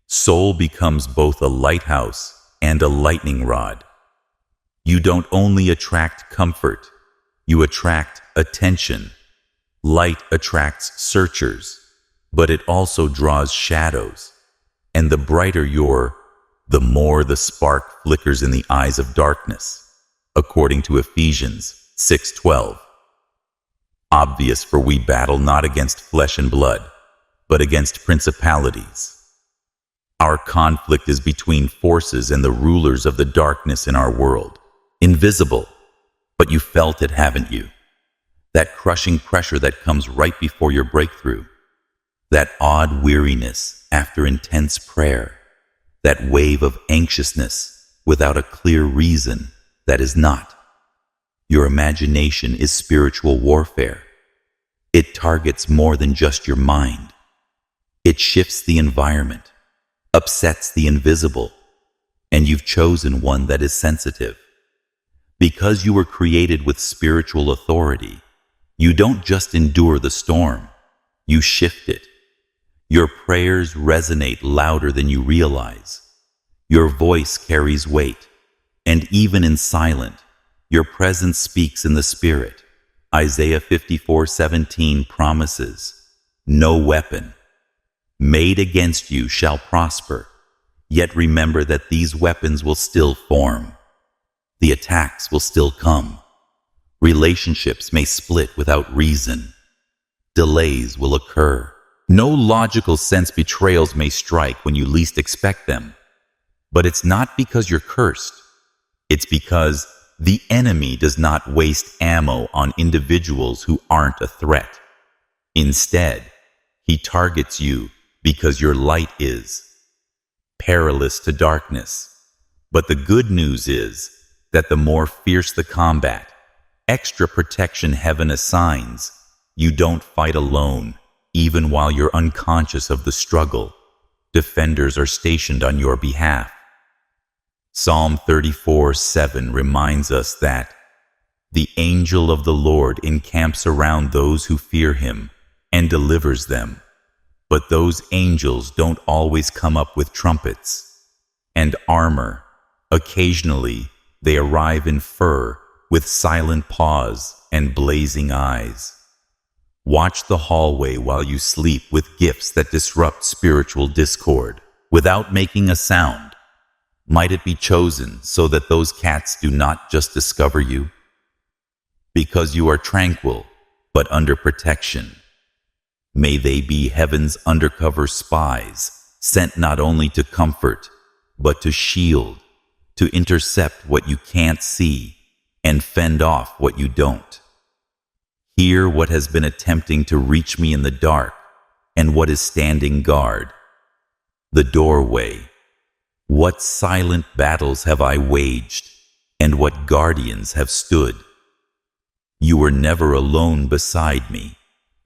soul becomes both a lighthouse and a lightning rod. You don't only attract comfort, you attract attention. Light attracts searchers, but it also draws shadows. And the brighter you're, the more the spark flickers in the eyes of darkness, according to Ephesians 6:12. Obvious, for we battle not against flesh and blood, but against principalities. Our conflict is between forces and the rulers of the darkness in our world. Invisible, but you felt it, haven't you? That crushing pressure that comes right before your breakthrough. That odd weariness after intense prayer. That wave of anxiousness without a clear reason that is not. Your imagination is spiritual warfare. It targets more than just your mind. It shifts the environment, upsets the invisible, and you've chosen one that is sensitive. Because you were created with spiritual authority, you don't just endure the storm, you shift it. Your prayers resonate louder than you realize. Your voice carries weight, and even in silence, your presence speaks in the spirit. Isaiah 54:17 promises, "No weapon made against you shall prosper." Yet remember that these weapons will still form. The attacks will still come. Relationships may split without reason. Delays will occur. No logical sense betrayals may strike when you least expect them. But it's not because you're cursed. It's because the enemy does not waste ammo on individuals who aren't a threat. Instead, he targets you because your light is perilous to darkness. But the good news is that the more fierce the combat, extra protection heaven assigns, you don't fight alone. Even while you're unconscious of the struggle, defenders are stationed on your behalf. Psalm 34:7 reminds us that The angel of the Lord encamps around those who fear him and delivers them. But those angels don't always come up with trumpets and armor. Occasionally, they arrive in fur with silent paws and blazing eyes. Watch the hallway while you sleep with gifts that disrupt spiritual discord without making a sound. Might it be chosen so that those cats do not just discover you? Because you are tranquil, but under protection. May they be heaven's undercover spies, sent not only to comfort, but to shield, to intercept what you can't see, and fend off what you don't. Hear what has been attempting to reach me in the dark, and what is standing guard. The doorway. What silent battles have I waged, and what guardians have stood? You were never alone beside me,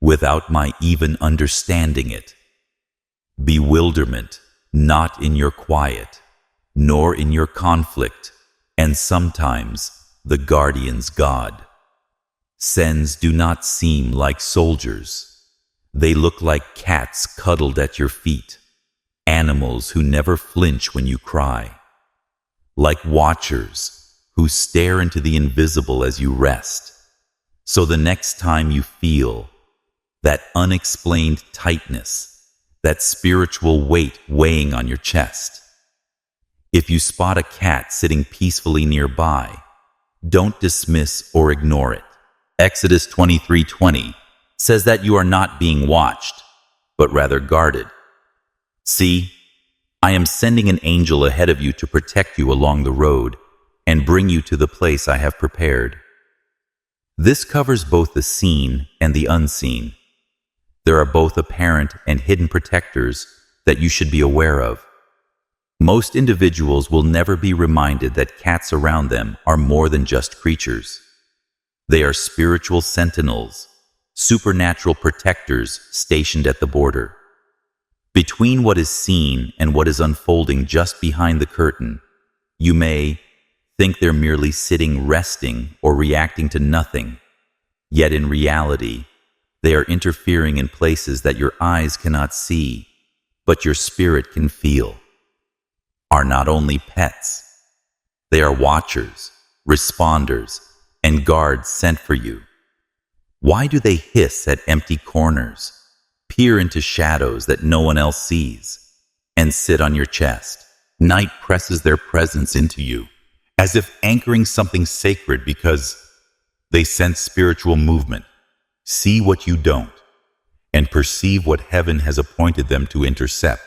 without my even understanding it. Bewilderment, not in your quiet, nor in your conflict, and sometimes the guardian's God. Sens do not seem like soldiers. They look like cats cuddled at your feet, animals who never flinch when you cry, like watchers who stare into the invisible as you rest. So the next time you feel that unexplained tightness, that spiritual weight weighing on your chest, if you spot a cat sitting peacefully nearby, don't dismiss or ignore it. Exodus 23:20 says that you are not being watched, but rather guarded. See, I am sending an angel ahead of you to protect you along the road and bring you to the place I have prepared. This covers both the seen and the unseen. There are both apparent and hidden protectors that you should be aware of. Most individuals will never be reminded that cats around them are more than just creatures. They are spiritual sentinels, supernatural protectors stationed at the border. Between what is seen and what is unfolding just behind the curtain, you may think they're merely sitting resting or reacting to nothing, yet in reality, they are interfering in places that your eyes cannot see, but your spirit can feel. Are not only pets, they are watchers, responders, and guards sent for you. Why do they hiss at empty corners, peer into shadows that no one else sees, and sit on your chest? Night presses their presence into you, as if anchoring something sacred because they sense spiritual movement, see what you don't, and perceive what heaven has appointed them to intercept.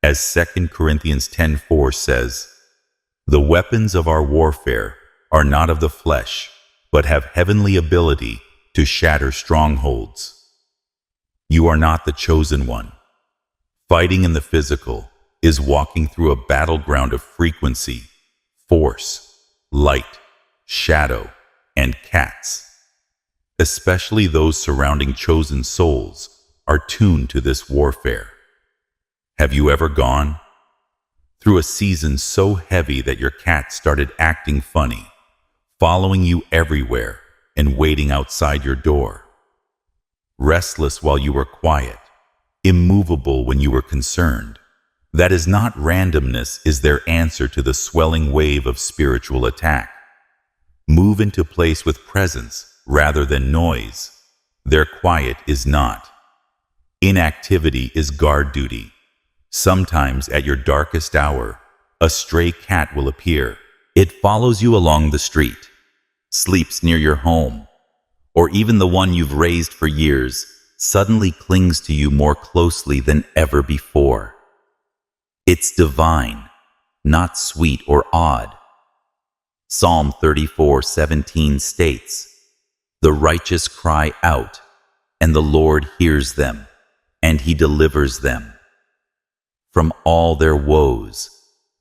As 2 Corinthians 10:4 says, "The weapons of our warfare are not of the flesh, but have heavenly ability to shatter strongholds." You are not the chosen one. Fighting in the physical is walking through a battleground of frequency, force, light, shadow, and cats. Especially those surrounding chosen souls are tuned to this warfare. Have you ever gone through a season so heavy that your cat started acting funny, following you everywhere and waiting outside your door? Restless while you were quiet, immovable when you were concerned. That is not randomness, is their answer to the swelling wave of spiritual attack. Move into place with presence rather than noise. Their quiet is not. Inactivity is guard duty. Sometimes at your darkest hour, a stray cat will appear. It follows you along the street, sleeps near your home, or even the one you've raised for years suddenly clings to you more closely than ever before. It's divine, not sweet or odd. Psalm 34:17 states, "The righteous cry out, and the Lord hears them, and he delivers them from all their woes."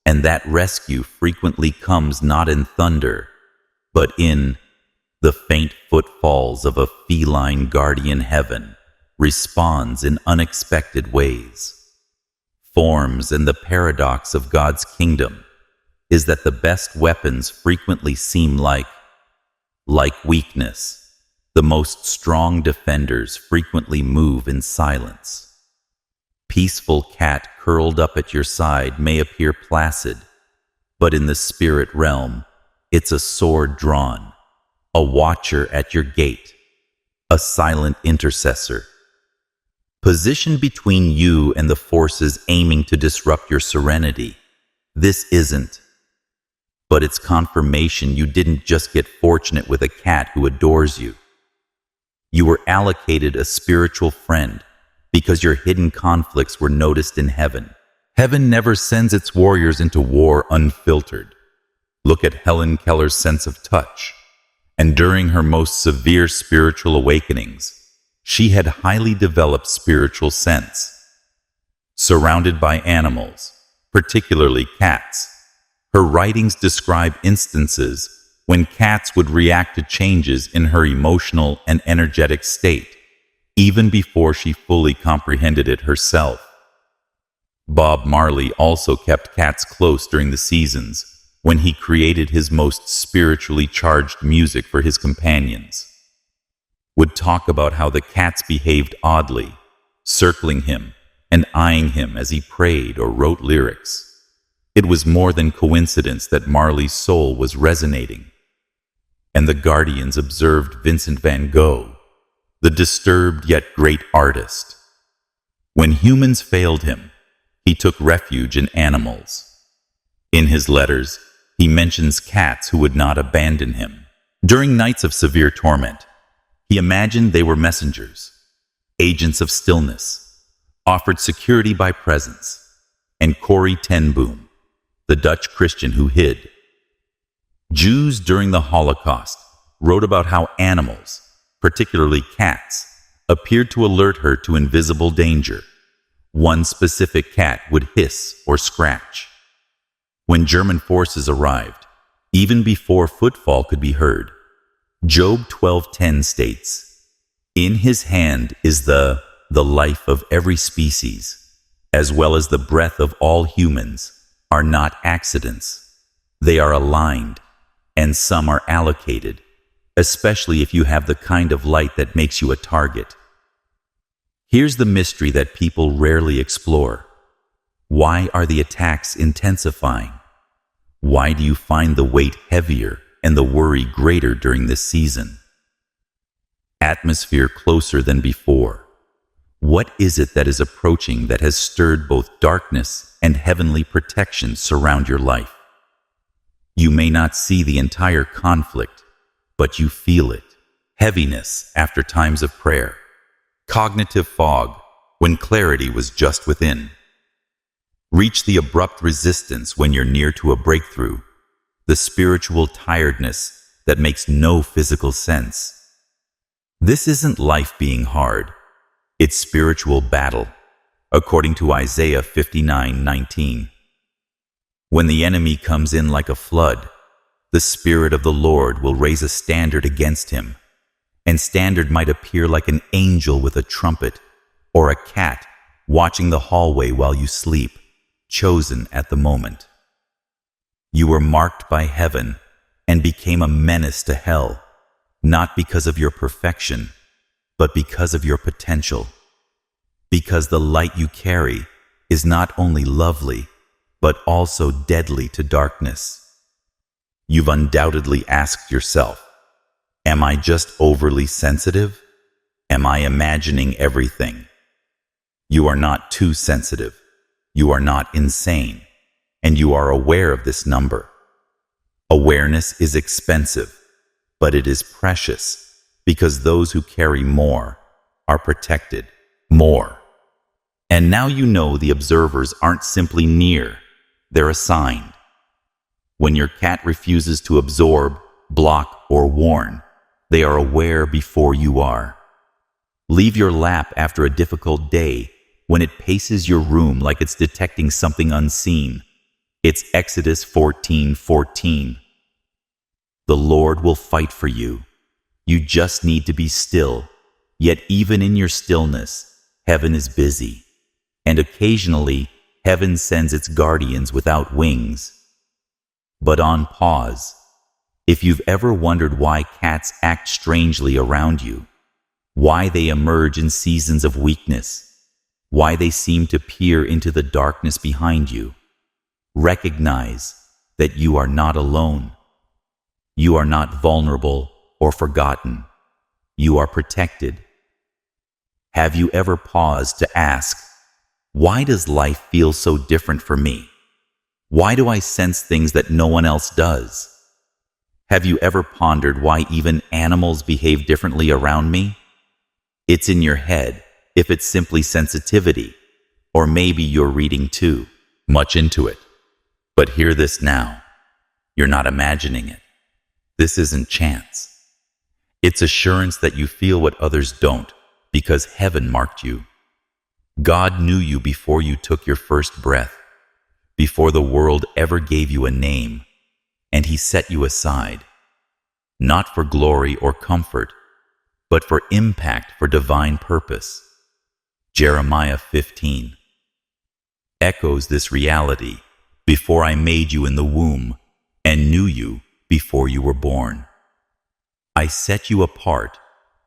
And that rescue frequently comes not in thunder, but in the faint footfalls of a feline guardian. Heaven responds in unexpected ways. Forms and the paradox of God's kingdom is that the best weapons frequently seem like Like weakness, the most strong defenders frequently move in silence. Peaceful cat curled up at your side may appear placid, but in the spirit realm, it's a sword drawn, a watcher at your gate, a silent intercessor. Positioned between you and the forces aiming to disrupt your serenity. This isn't. But it's confirmation you didn't just get fortunate with a cat who adores you. You were allocated a spiritual friend because your hidden conflicts were noticed in heaven. Heaven never sends its warriors into war unfiltered. Look at Helen Keller's sense of touch. And during her most severe spiritual awakenings, she had highly developed spiritual sense. Surrounded by animals, particularly cats, her writings describe instances when cats would react to changes in her emotional and energetic state, even before she fully comprehended it herself. Bob Marley also kept cats close during the seasons when he created his most spiritually charged music for his companions. Would talk about how the cats behaved oddly, circling him and eyeing him as he prayed or wrote lyrics. It was more than coincidence that Marley's soul was resonating. And the guardians observed Vincent van Gogh, the disturbed yet great artist. When humans failed him, he took refuge in animals. In his letters, he mentions cats who would not abandon him. During nights of severe torment, he imagined they were messengers, agents of stillness, offered security by presence, and Corrie ten Boom, the Dutch Christian who hid. Jews during the Holocaust wrote about how animals, particularly cats, appeared to alert her to invisible danger. One specific cat would hiss or scratch. When German forces arrived, even before footfall could be heard, Job 12:10 states, "In his hand is the life of every species, as well as the breath of all humans, are not accidents. They are aligned, and some are allocated, especially if you have the kind of light that makes you a target." Here's the mystery that people rarely explore. Why are the attacks intensifying? Why do you find the weight heavier and the worry greater during this season? Atmosphere closer than before. What is it that is approaching that has stirred both darkness and heavenly protection surround your life? You may not see the entire conflict, but you feel it. Heaviness after times of prayer. Cognitive fog when clarity was just within. Reach the abrupt resistance when you're near to a breakthrough. The spiritual tiredness that makes no physical sense. This isn't life being hard. It's spiritual battle, according to Isaiah 59:19. When the enemy comes in like a flood, the Spirit of the Lord will raise a standard against him. And standard might appear like an angel with a trumpet, or a cat watching the hallway while you sleep, chosen at the moment. You were marked by heaven and became a menace to hell, not because of your perfection, but because of your potential. Because the light you carry is not only lovely, but also deadly to darkness. You've undoubtedly asked yourself, am I just overly sensitive? Am I imagining everything? You are not too sensitive. You are not insane. And you are aware of this number. Awareness is expensive, but it is precious because those who carry more are protected more. And now you know the observers aren't simply near, they're assigned. When your cat refuses to absorb, block, or warn, they are aware before you are. Leave your lap after a difficult day when it paces your room like it's detecting something unseen. It's Exodus 14:14. The Lord will fight for you. You just need to be still. Yet even in your stillness, heaven is busy. And occasionally, heaven sends its guardians without wings. But on pause, If you've ever wondered why cats act strangely around you, why they emerge in seasons of weakness, why they seem to peer into the darkness behind you, recognize that you are not alone. You are not vulnerable or forgotten. You are protected. Have you ever paused to ask, why does life feel so different for me? Why do I sense things that no one else does? Have you ever pondered why even animals behave differently around me? It's in your head, if it's simply sensitivity, or maybe you're reading too much into it. But hear this now. You're not imagining it. This isn't chance. It's assurance that you feel what others don't, because heaven marked you. God knew you before you took your first breath, before the world ever gave you a name, and He set you aside, not for glory or comfort, but for impact, for divine purpose. Jeremiah 15 echoes this reality. Before I made you in the womb and knew you before you were born, I set you apart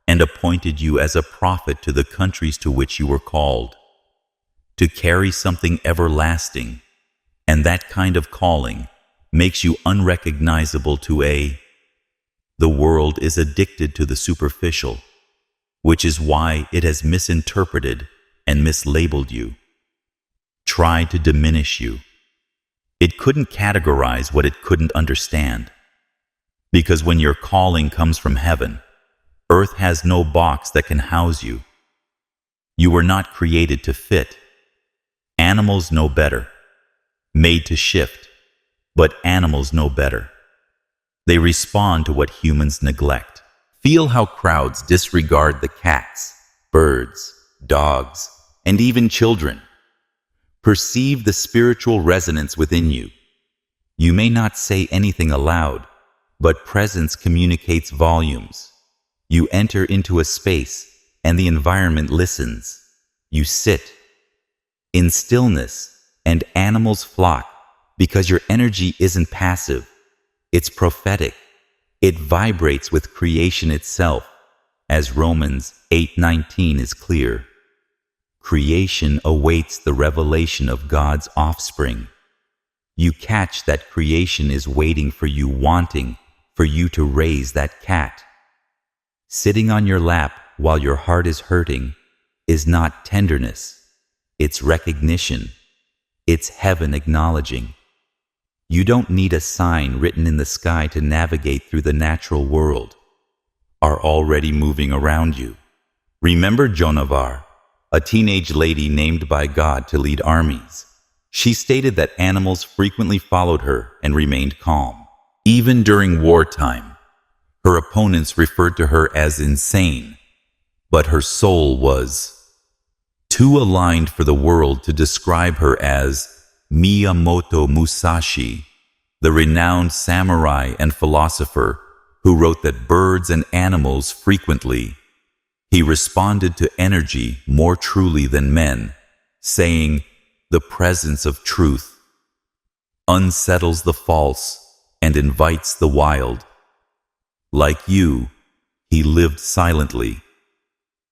and appointed you as a prophet to the countries to which you were called, to carry something everlasting, and that kind of calling makes you unrecognizable to the world is addicted to the superficial, which is why it has misinterpreted and mislabeled you, tried to diminish you. It couldn't categorize what it couldn't understand. Because when your calling comes from heaven, earth has no box that can house you. You were not created to fit. Animals know better. Made to shift, but animals know better. They respond to what humans neglect. Feel how crowds disregard the cats, birds, dogs, and even children. Perceive the spiritual resonance within you. You may not say anything aloud, but presence communicates volumes. You enter into a space, and the environment listens. You sit in stillness, and animals flock, because your energy isn't passive. It's prophetic. It vibrates with creation itself, as Romans 8:19 is clear. Creation awaits the revelation of God's offspring. You catch that creation is waiting for you, wanting for you to raise that cat. Sitting on your lap while your heart is hurting is not tenderness. It's recognition. It's heaven acknowledging. You don't need a sign written in the sky to navigate through the natural world. Are already moving around you. Remember Jonavar, a teenage lady named by God to lead armies. She stated that animals frequently followed her and remained calm. Even during wartime, her opponents referred to her as insane, but her soul was too aligned for the world to describe her as Miyamoto Musashi, the renowned samurai and philosopher who wrote that birds and animals frequently he responded to energy more truly than men, saying, the presence of truth unsettles the false and invites the wild. Like you, he lived silently,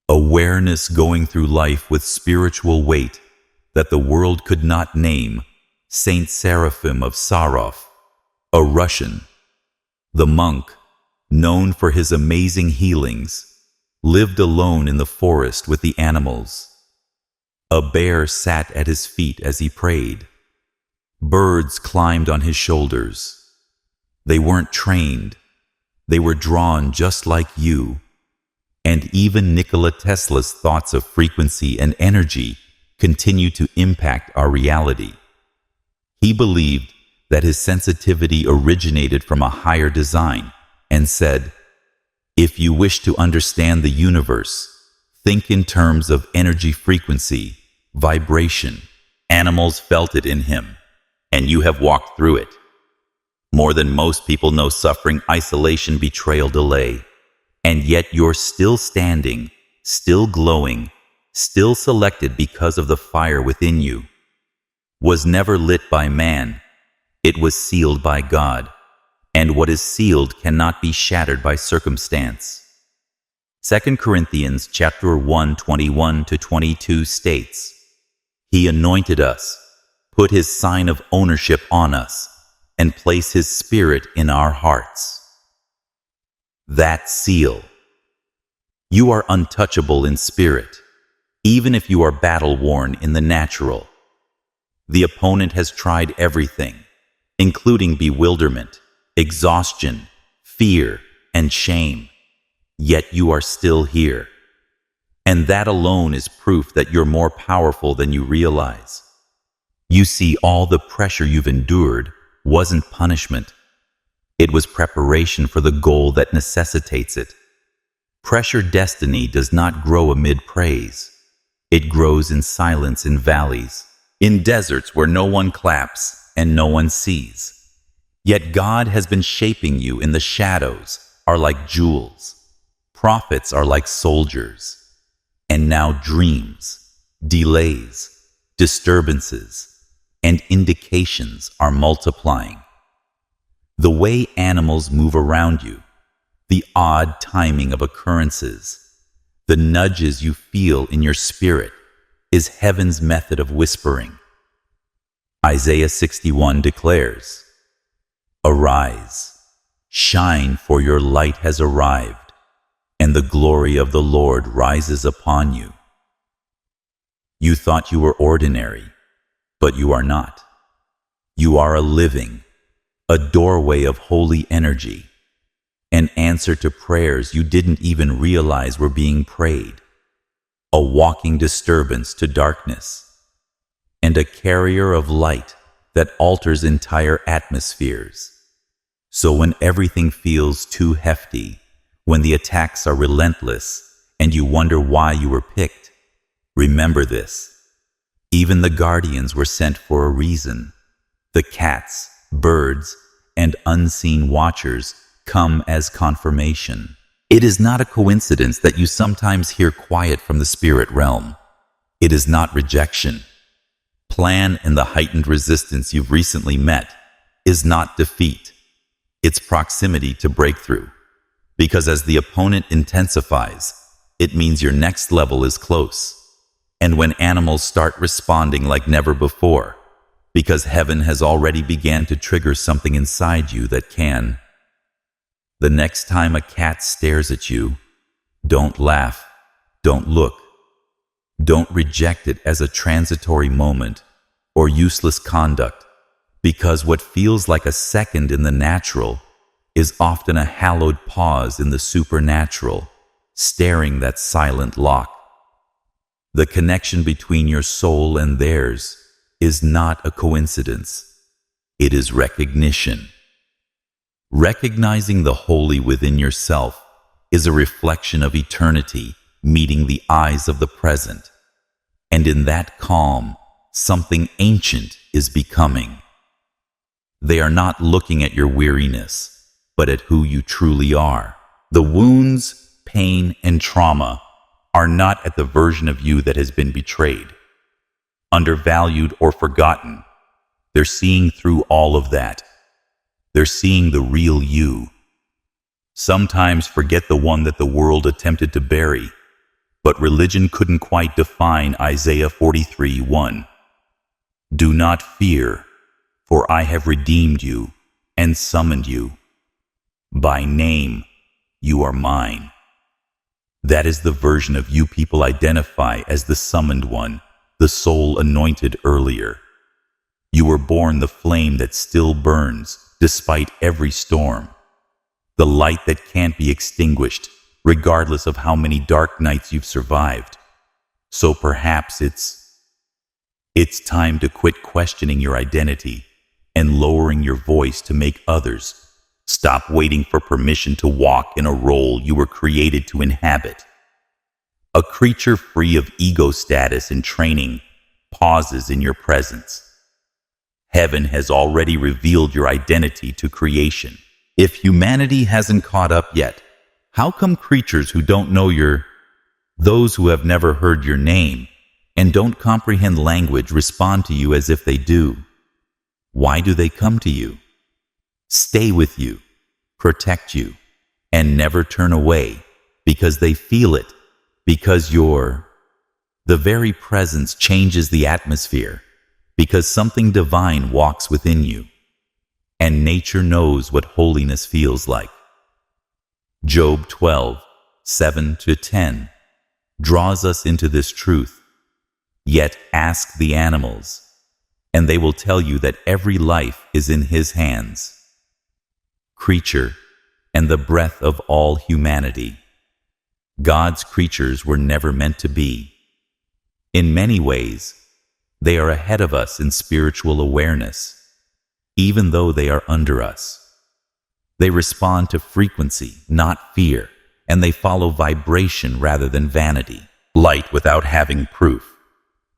awareness going through life with spiritual weight that the world could not name. Saint Seraphim of Sarov, a Russian, the monk, known for his amazing healings, lived alone in the forest with the animals. A bear sat at his feet as he prayed. Birds climbed on his shoulders. They weren't trained. They were drawn just like you. And even Nikola Tesla's thoughts of frequency and energy continue to impact our reality. He believed that his sensitivity originated from a higher design and said, if you wish to understand the universe, think in terms of energy frequency, vibration. Animals felt it in him, and you have walked through it. More than most people know suffering, isolation, betrayal, delay. And yet you're still standing, still glowing, still selected because of the fire within you. Was never lit by man. It was sealed by God. and what is sealed cannot be shattered by circumstance. 2 Corinthians chapter 1, 21-22 states, He anointed us, put His sign of ownership on us, and placed His Spirit in our hearts. That seal. You are untouchable in spirit, even if you are battle-worn in the natural. The opponent has tried everything, including bewilderment, exhaustion, fear, and shame. Yet you are still here. And that alone is proof that you're more powerful than you realize. You see, all the pressure you've endured wasn't punishment. It was preparation for the goal that necessitates it. Pressured destiny does not grow amid praise. It grows in silence in valleys, in deserts where no one claps and no one sees. Yet God has been shaping you in the shadows, are like jewels. Prophets are like soldiers. And now dreams, delays, disturbances, and indications are multiplying. The way animals move around you, the odd timing of occurrences, the nudges you feel in your spirit is heaven's method of whispering. Isaiah 61 declares, Arise, shine, for your light has arrived, and the glory of the Lord rises upon you. You thought you were ordinary, but you are not. You are a living, a doorway of holy energy, an answer to prayers you didn't even realize were being prayed, a walking disturbance to darkness, and a carrier of light that alters entire atmospheres. So when everything feels too hefty, when the attacks are relentless, and you wonder why you were picked, remember this. Even the guardians were sent for a reason. The cats, birds, and unseen watchers come as confirmation. It is not a coincidence that you sometimes hear quiet from the spirit realm. It is not rejection. Plan and the heightened resistance you've recently met is not defeat. It's proximity to breakthrough. Because as the opponent intensifies, it means your next level is close. And when animals start responding like never before, because heaven has already began to trigger something inside you that can. The next time a cat stares at you, don't laugh, don't look. Don't reject it as a transitory moment or useless conduct, because what feels like a second in the natural is often a hallowed pause in the supernatural, staring that silent lock. The connection between your soul and theirs is not a coincidence. It is recognition. Recognizing the holy within yourself is a reflection of eternity meeting the eyes of the present. And in that calm, something ancient is becoming. They are not looking at your weariness, but at who you truly are. The wounds, pain, and trauma are not at the version of you that has been betrayed, undervalued, or forgotten. They're seeing through all of that. They're seeing the real you. Sometimes forget the one that the world attempted to bury, but religion couldn't quite define Isaiah 43:1. Do not fear, for I have redeemed you and summoned you. By name, you are mine. That is the version of you people identify as the summoned one, the soul anointed earlier. You were born the flame that still burns despite every storm, the light that can't be extinguished regardless of how many dark nights you've survived. So perhaps it's time to quit questioning your identity and lowering your voice to make others. Stop waiting for permission to walk in a role you were created to inhabit. A creature free of ego status and training pauses in your presence. Heaven has already revealed your identity to creation. If humanity hasn't caught up yet, how come creatures who don't know those who have never heard your name and don't comprehend language respond to you as if they do? Why do they come to you? Stay with you, protect you, and never turn away because they feel it, because the very presence changes the atmosphere, because something divine walks within you, and nature knows what holiness feels like. Job 12:7-10 draws us into this truth. Yet ask the animals, and they will tell you that every life is in his hands. Creature and the breath of all humanity. God's creatures were never meant to be. In many ways, they are ahead of us in spiritual awareness, even though they are under us. They respond to frequency, not fear, and they follow vibration rather than vanity, light without having proof.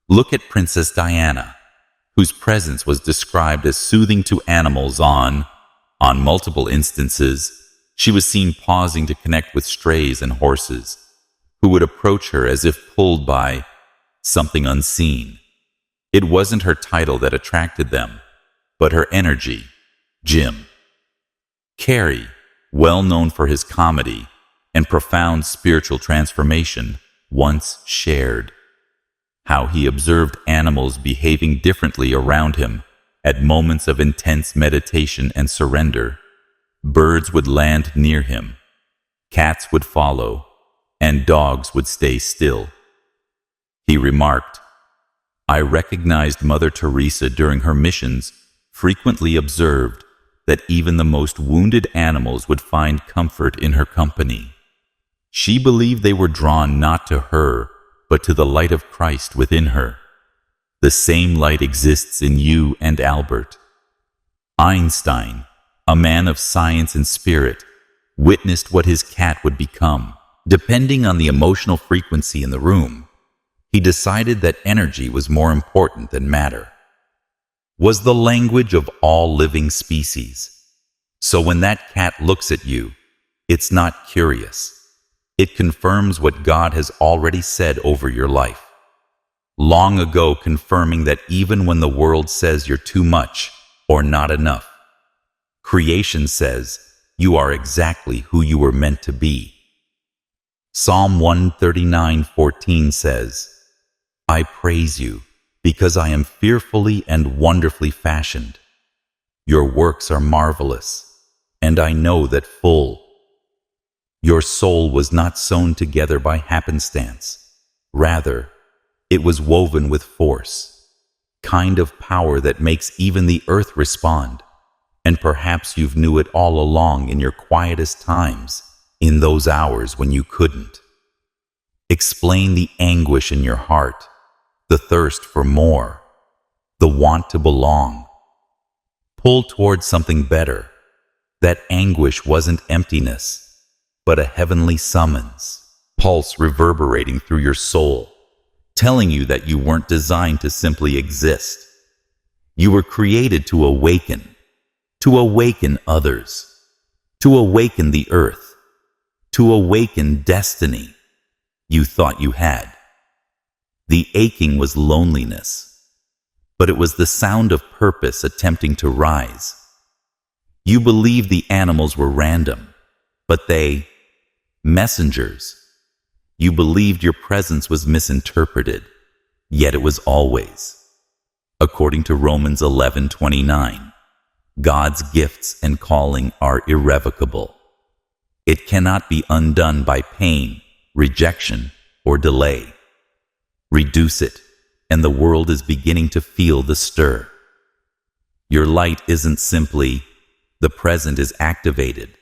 Look at Princess Diana, whose presence was described as soothing to animals on multiple instances. She was seen pausing to connect with strays and horses, who would approach her as if pulled by something unseen. It wasn't her title that attracted them, but her energy. Jim Carrey, well known for his comedy and profound spiritual transformation, once shared how he observed animals behaving differently around him at moments of intense meditation and surrender. Birds would land near him, cats would follow, and dogs would stay still. He remarked, "I recognized Mother Teresa during her missions, frequently observed that even the most wounded animals would find comfort in her company. She believed they were drawn not to her, but to the light of Christ within her. The same light exists in you and Albert." Einstein, a man of science and spirit, witnessed what his cat would become. Depending on the emotional frequency in the room, he decided that energy was more important than matter. Was the language of all living species. So when that cat looks at you, it's not curious. It confirms what God has already said over your life. Long ago, confirming that even when the world says you're too much or not enough, creation says you are exactly who you were meant to be. Psalm 139:14 says, "I praise you because I am fearfully and wonderfully fashioned. Your works are marvelous, and I know that full. Your soul was not sewn together by happenstance. Rather, it was woven with force, kind of power that makes even the earth respond. And perhaps you've knew it all along in your quietest times, in those hours when you couldn't explain the anguish in your heart, the thirst for more, the want to belong. Pull towards something better. That anguish wasn't emptiness, but a heavenly summons, pulse reverberating through your soul, telling you that you weren't designed to simply exist. You were created to awaken others, to awaken the earth, to awaken destiny you thought you had. The aching was loneliness, but it was the sound of purpose attempting to rise. You believed the animals were random, but they messengers. You believed your presence was misinterpreted, yet it was always. According to Romans 11:29, God's gifts and calling are irrevocable. It cannot be undone by pain, rejection, or delay. Reduce it, and the world is beginning to feel the stir. Your light isn't simply the present is activated,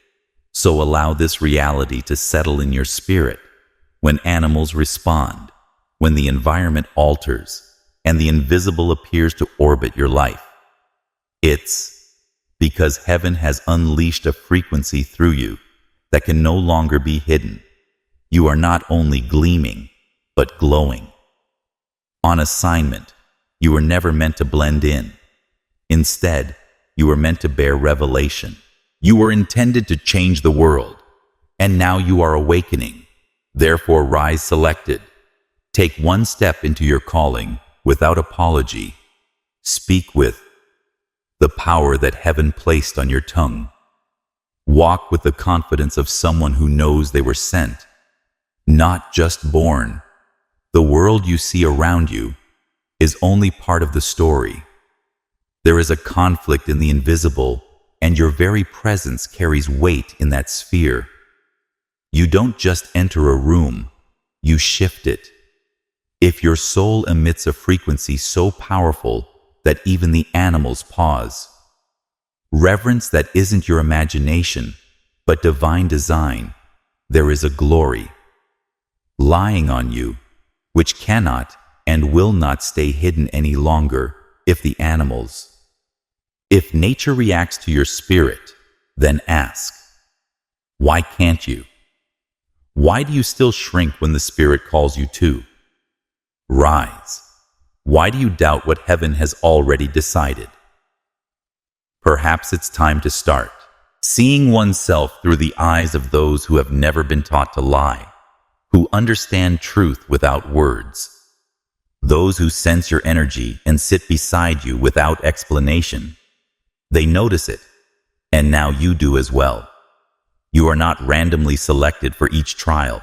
so allow this reality to settle in your spirit. When animals respond, when the environment alters, and the invisible appears to orbit your life, it's because heaven has unleashed a frequency through you that can no longer be hidden. You are not only gleaming, but glowing. On assignment, you were never meant to blend in. Instead, you were meant to bear revelation. You were intended to change the world, and now you are awakening. Therefore, rise selected. Take one step into your calling without apology. Speak with the power that heaven placed on your tongue. Walk with the confidence of someone who knows they were sent, not just born. The world you see around you is only part of the story. There is a conflict in the invisible, and your very presence carries weight in that sphere. You don't just enter a room, you shift it. If your soul emits a frequency so powerful that even the animals pause, reverence that isn't your imagination, but divine design, there is a glory lying on you, which cannot and will not stay hidden any longer. If nature reacts to your spirit, then ask, why can't you? Why do you still shrink when the spirit calls you to rise? Why do you doubt what heaven has already decided? Perhaps it's time to start seeing oneself through the eyes of those who have never been taught to lie, who understand truth without words, those who sense your energy and sit beside you without explanation. They notice it, and now you do as well. You are not randomly selected for each trial.